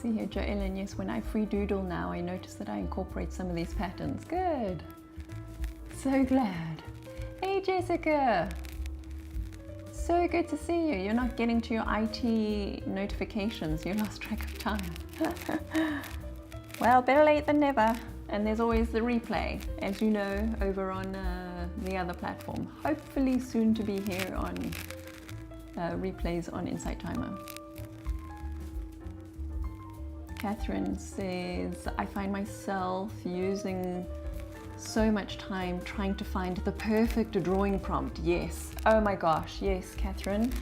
See here, Joellen, yes, when I free doodle now, I notice that I incorporate some of these patterns. Good. So glad. Hey, Jessica. So good to see you. You're not getting to your IT notifications. You lost track of time. Well, better late than never. And there's always the replay, as you know, over on the other platform. Hopefully soon to be here on replays on Insight Timer. Catherine says, I find myself using so much time trying to find the perfect drawing prompt. Yes. Oh my gosh. Yes, Catherine.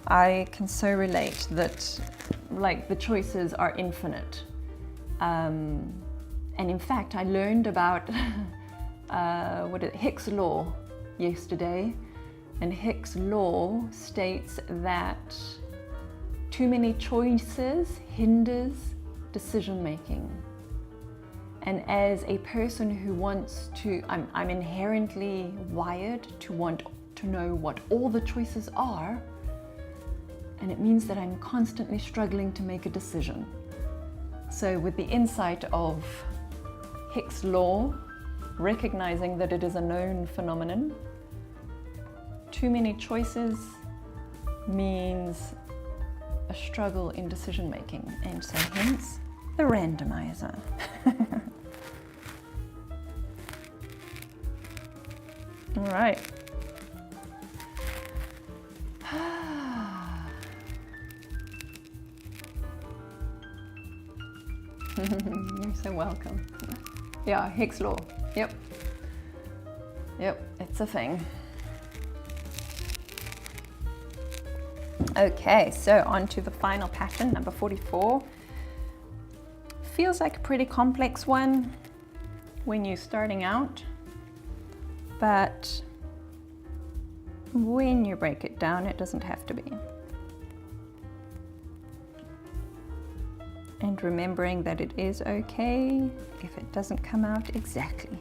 I can so relate that, like, the choices are infinite. And in fact, I learned about Hick's law yesterday. And Hick's law states that too many choices hinders decision making. And as a person who wants to, I'm inherently wired to want to know what all the choices are, and it means that I'm constantly struggling to make a decision. So with the insight of Hick's law, recognizing that it is a known phenomenon, too many choices means a struggle in decision making, and so hence the randomizer. All right. You're so welcome. Yeah, Hick's law. Yep. Yep, it's a thing. Okay, so on to the final pattern, number 44. Feels like a pretty complex one when you're starting out, but when you break it down, it doesn't have to be. And remembering that it is okay if it doesn't come out exactly.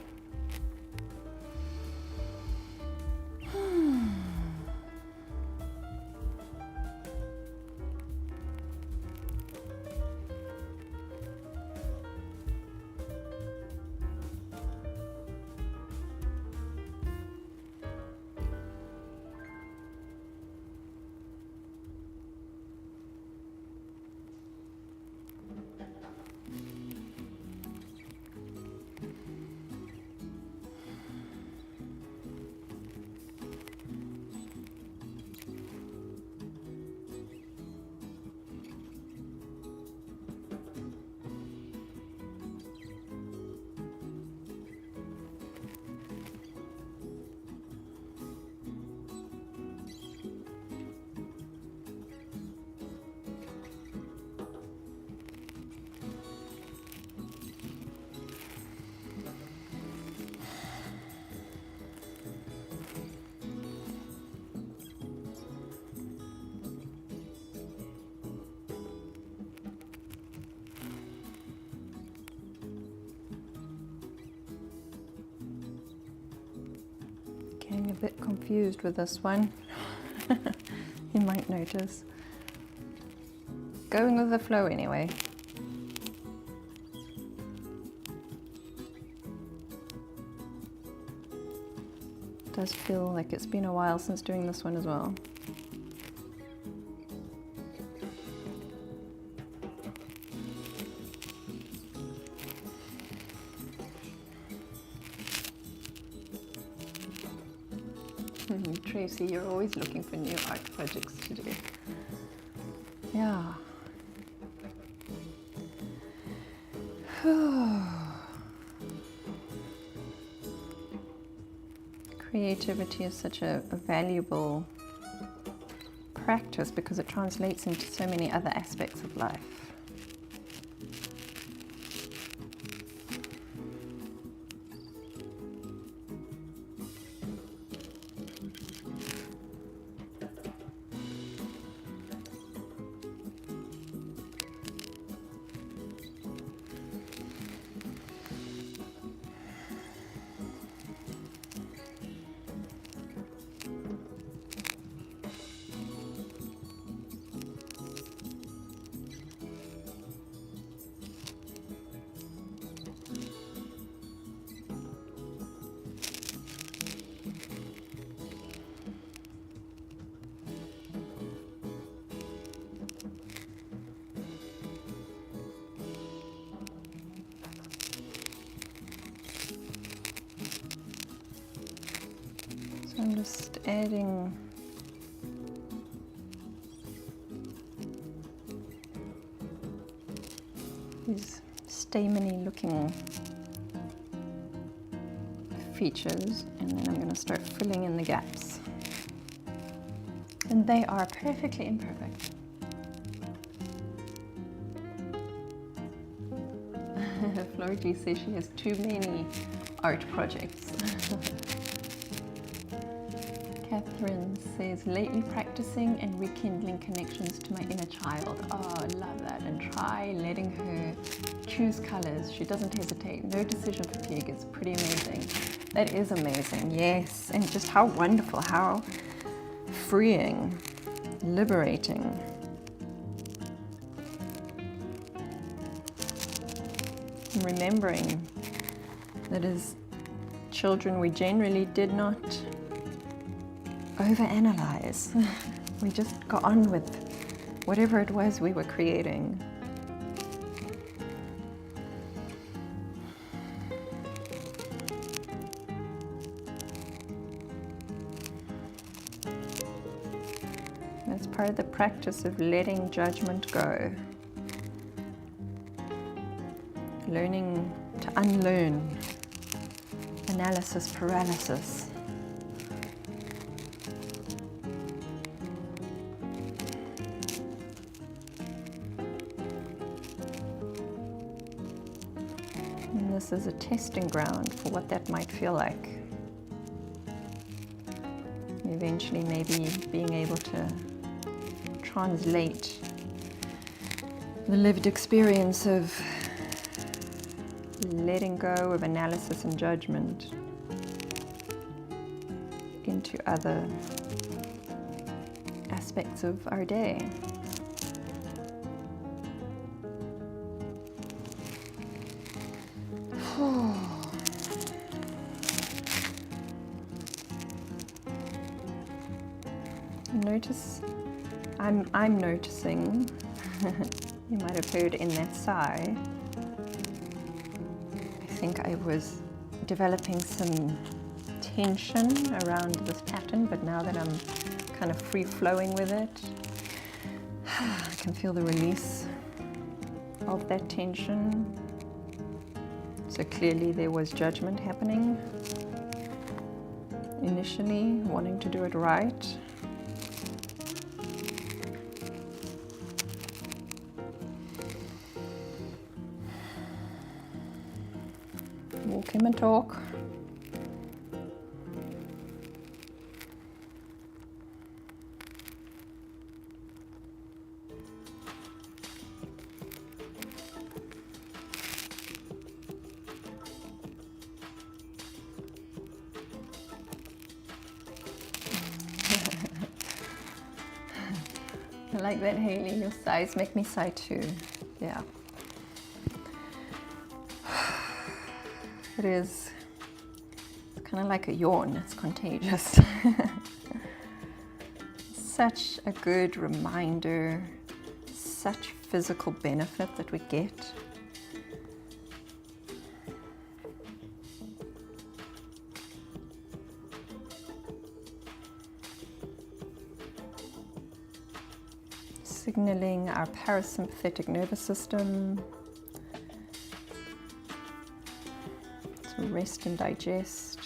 Getting a bit confused with this one. You might notice. Going with the flow anyway. It does feel like it's been a while since doing this one as well. Tracy, you're always looking for new art projects to do. Yeah. Creativity is such a valuable practice because it translates into so many other aspects of life. just adding these stameny looking features, and then I'm going to start filling in the gaps. And they are perfectly imperfect. Flora G says she has too many art projects. Catherine says, lately practicing and rekindling connections to my inner child. Oh, I love that. And try letting her choose colors. She doesn't hesitate. No decision fatigue. It's pretty amazing. That is amazing, yes. And just how wonderful, how freeing, liberating. And remembering that as children we generally did not overanalyze. We just got on with whatever it was we were creating. That's part of the practice of letting judgment go. Learning to unlearn analysis paralysis. And this is a testing ground for what that might feel like. Eventually maybe being able to translate the lived experience of letting go of analysis and judgment into other aspects of our day. Notice, I'm noticing, you might have heard in that sigh, I think I was developing some tension around this pattern, but now that I'm kind of free-flowing with it, I can feel the release of that tension. So clearly there was judgment happening initially, wanting to do it right. Walk him and talk. I like that, Haley. Your sighs make me sigh too. Yeah. It is. It's kind of like a yawn. It's contagious. Such a good reminder, such physical benefit that we get. Signaling our parasympathetic nervous system to rest and digest.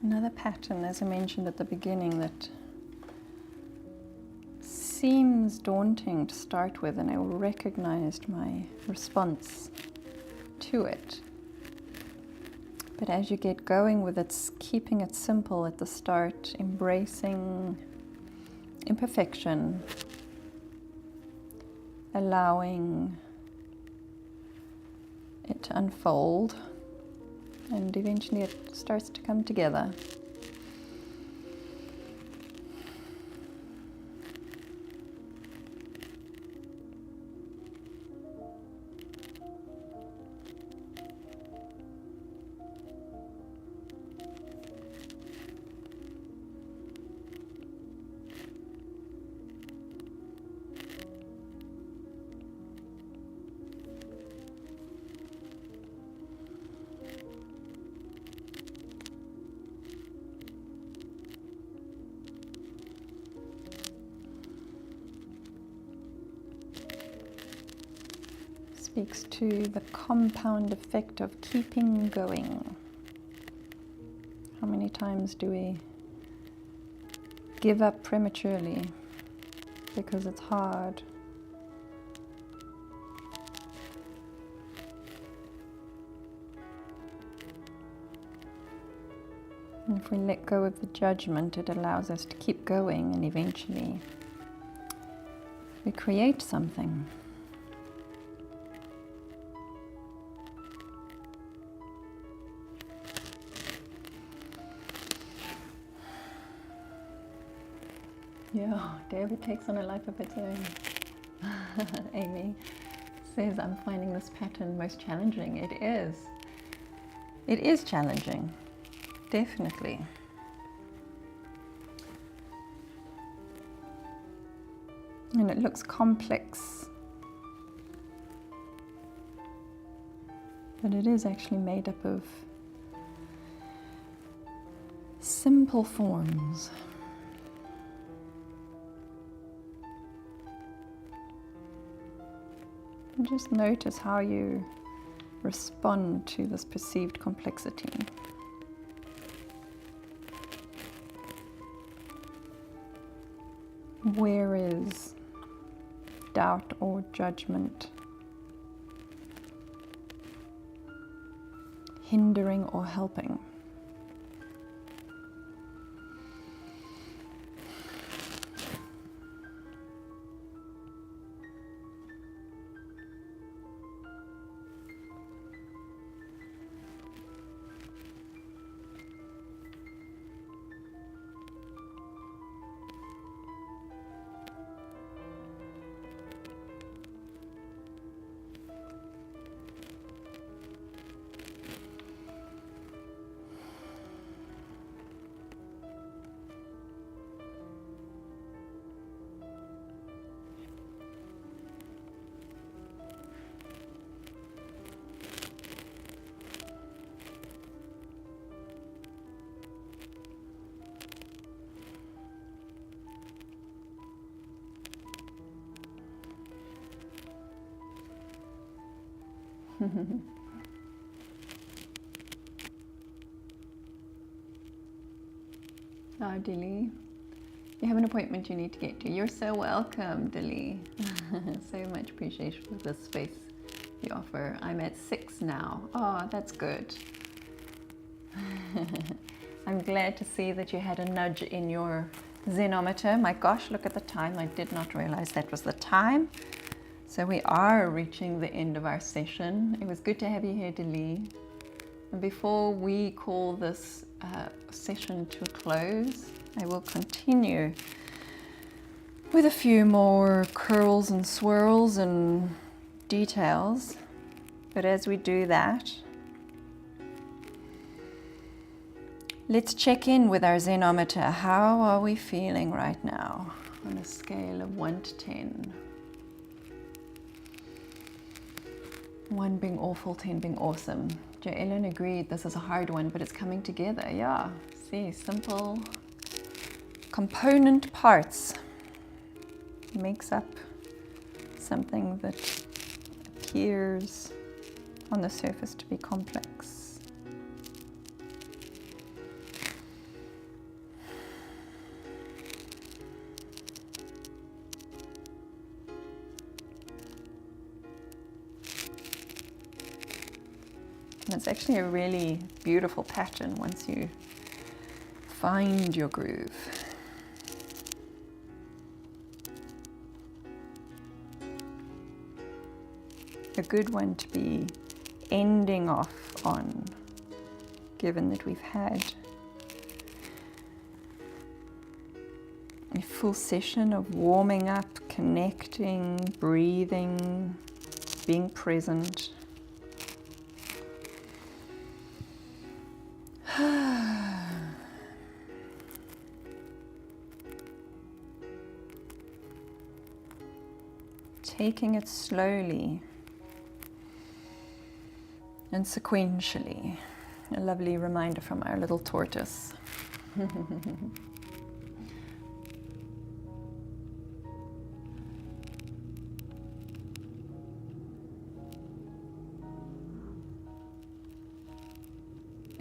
Another pattern, as I mentioned at the beginning, that seems daunting to start with, and I recognized my response to it. But as you get going with it, keeping it simple at the start, embracing imperfection, allowing it to unfold, and eventually it starts to come together. Speaks to the compound effect of keeping going. How many times do we give up prematurely because it's hard? And if we let go of the judgment, it allows us to keep going, and eventually we create something. Yeah, David takes on a life of its own. Amy says, I'm finding this pattern most challenging. It is. It is challenging, definitely. And it looks complex, but it is actually made up of simple forms. And just notice how you respond to this perceived complexity. Where is doubt or judgment hindering or helping? Oh, Dilly, you have an appointment you need to get to. You're so welcome, Dilly. So much appreciation for this space you offer. I'm at 6 now. Oh, that's good. I'm glad to see that you had a nudge in your Zenometer. My gosh, look at the time. I did not realize that was the time. So we are reaching the end of our session. It was good to have you here, Dilly. And before we call this session to a close, I will continue with a few more curls and swirls and details. But as we do that, let's check in with our Zenometer. How are we feeling right now on a scale of 1 to 10? 1 being awful, 10 being awesome. Jo Ellen agreed this is a hard one, but it's coming together. Yeah, see, simple component parts makes up something that appears on the surface to be complex. And it's actually a really beautiful pattern once you find your groove. A good one to be ending off on, given that we've had a full session of warming up, connecting, breathing, being present. Taking it slowly and sequentially. A lovely reminder from our little tortoise.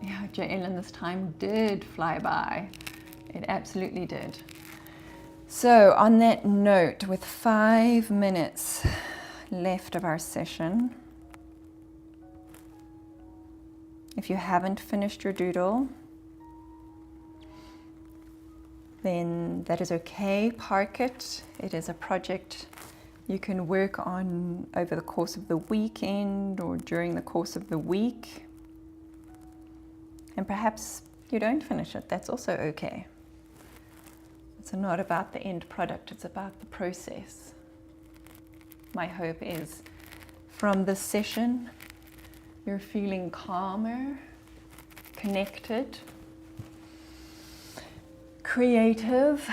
Yeah, Jalen, this time did fly by. It absolutely did. So on that note, with 5 minutes left of our session, if you haven't finished your doodle, then that is okay. Park it. It is a project you can work on over the course of the weekend or during the course of the week. And perhaps you don't finish it. That's also okay. It's not about the end product, it's about the process. My hope is from this session, you're feeling calmer, connected, creative,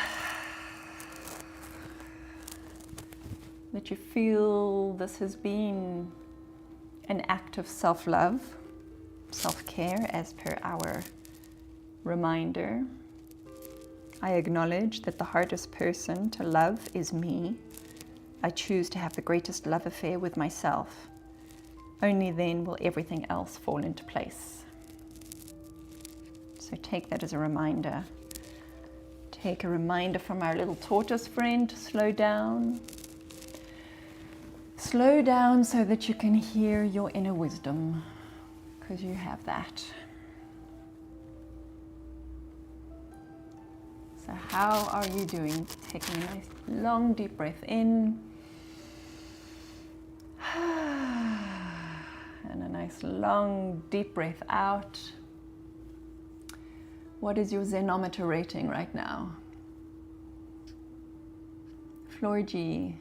that you feel this has been an act of self-love, self-care as per our reminder. I acknowledge that the hardest person to love is me. I choose to have the greatest love affair with myself. Only then will everything else fall into place. So take that as a reminder. Take a reminder from our little tortoise friend to slow down. Slow down so that you can hear your inner wisdom, because you have that. So how are you doing? Taking a nice long deep breath in. And a nice long deep breath out. What is your Zenometer rating right now? Florgy.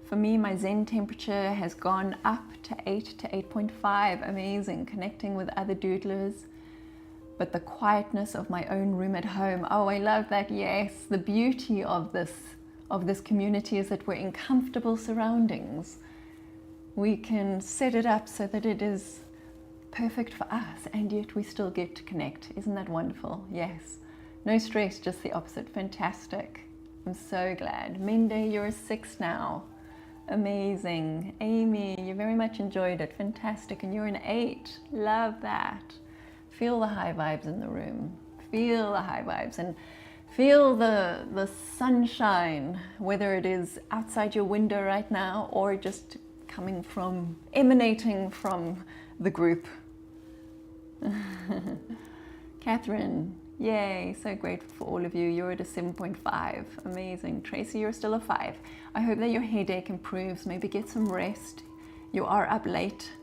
For me, my Zen temperature has gone up to 8 to 8.5. Amazing. Connecting with other doodlers. But the quietness of my own room at home. Oh, I love that. Yes. The beauty of this community is that we're in comfortable surroundings. We can set it up so that it is perfect for us, and yet we still get to connect. Isn't that wonderful? Yes. No stress, just the opposite. Fantastic. I'm so glad. Mende, you're a 6 now. Amazing. Amy, you very much enjoyed it. Fantastic. And you're an 8. Love that. Feel the high vibes in the room. Feel the high vibes and feel the sunshine, whether it is outside your window right now or just emanating from the group. Catherine, yay, so grateful for all of you. You're at a 7.5. Amazing. Tracy, you're still a 5. I hope that your headache improves. Maybe get some rest. You are up late.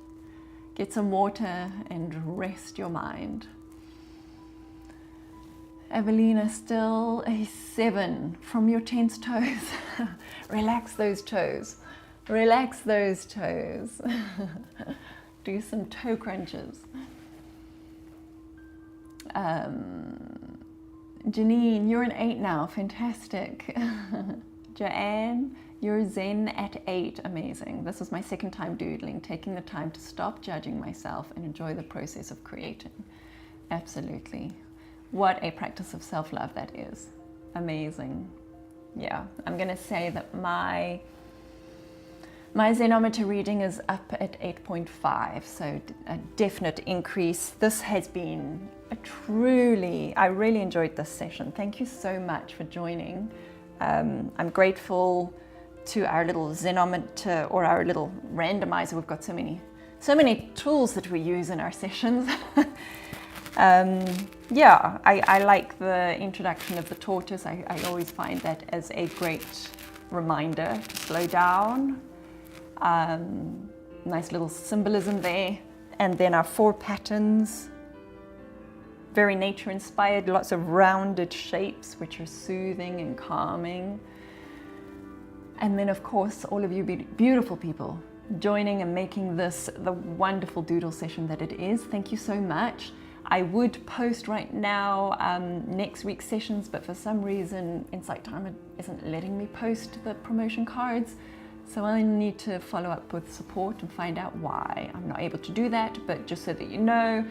Get some water and rest your mind. Evelina, still a 7 from your tense toes. Relax those toes. Relax those toes. Do some toe crunches. Janine, you're an 8 now. Fantastic. Joanne, you're Zen at 8. Amazing. This is my second time doodling, taking the time to stop judging myself and enjoy the process of creating. Absolutely. What a practice of self-love that is. Amazing. Yeah, I'm going to say that my My Zenometer reading is up at 8.5, so a definite increase. This has been I really enjoyed this session. Thank you so much for joining. I'm grateful to our little Zenometer or our little randomizer. We've got so many tools that we use in our sessions. Yeah, I like the introduction of the tortoise. I always find that as a great reminder to slow down. Nice little symbolism there. And then our 4 patterns, very nature inspired, lots of rounded shapes which are soothing and calming. And then of course all of you beautiful people joining and making this the wonderful doodle session that it is. Thank you so much. I would post right now next week's sessions, but for some reason Insight Timer isn't letting me post the promotion cards. So I need to follow up with support and find out why I'm not able to do that. But just so that you know,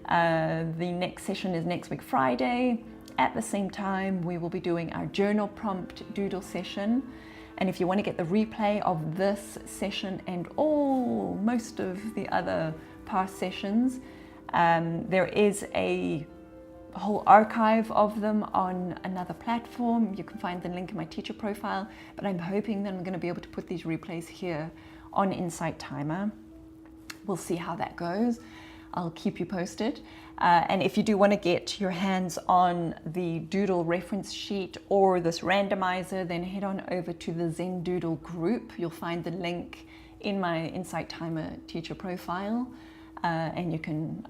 the next session is next week Friday. At the same time, we will be doing our journal prompt doodle session. And if you want to get the replay of this session and most of the other past sessions, there is a whole archive of them on another platform. You can find the link in my teacher profile, but I'm hoping that I'm going to be able to put these replays here on Insight Timer. We'll see how that goes. I'll keep you posted. And if you do want to get your hands on the Doodle reference sheet or this randomizer, then head on over to the Zen Doodle group. You'll find the link in my Insight Timer teacher profile, and you can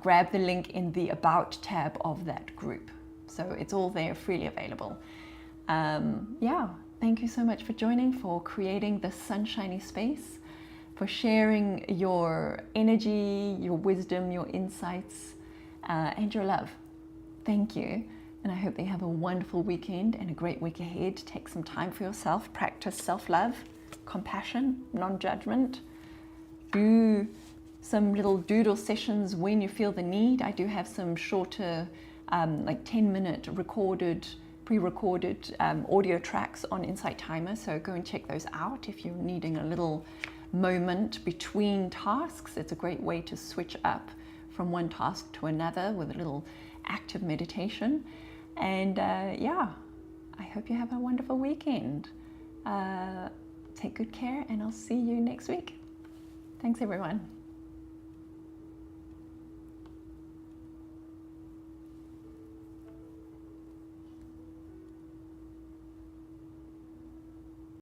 grab the link in the About tab of that group. So it's all there, freely available. Thank you so much for joining, for creating this sunshiny space, for sharing your energy, your wisdom, your insights, and your love. Thank you. And I hope that you have a wonderful weekend and a great week ahead. Take some time for yourself, practice self-love, compassion, non-judgment. Do some little doodle sessions when you feel the need. I do have some shorter, like 10-minute pre-recorded audio tracks on Insight Timer, so go and check those out if you're needing a little moment between tasks. It's a great way to switch up from one task to another with a little active meditation. And I hope you have a wonderful weekend. Take good care, and I'll see you next week. Thanks, everyone.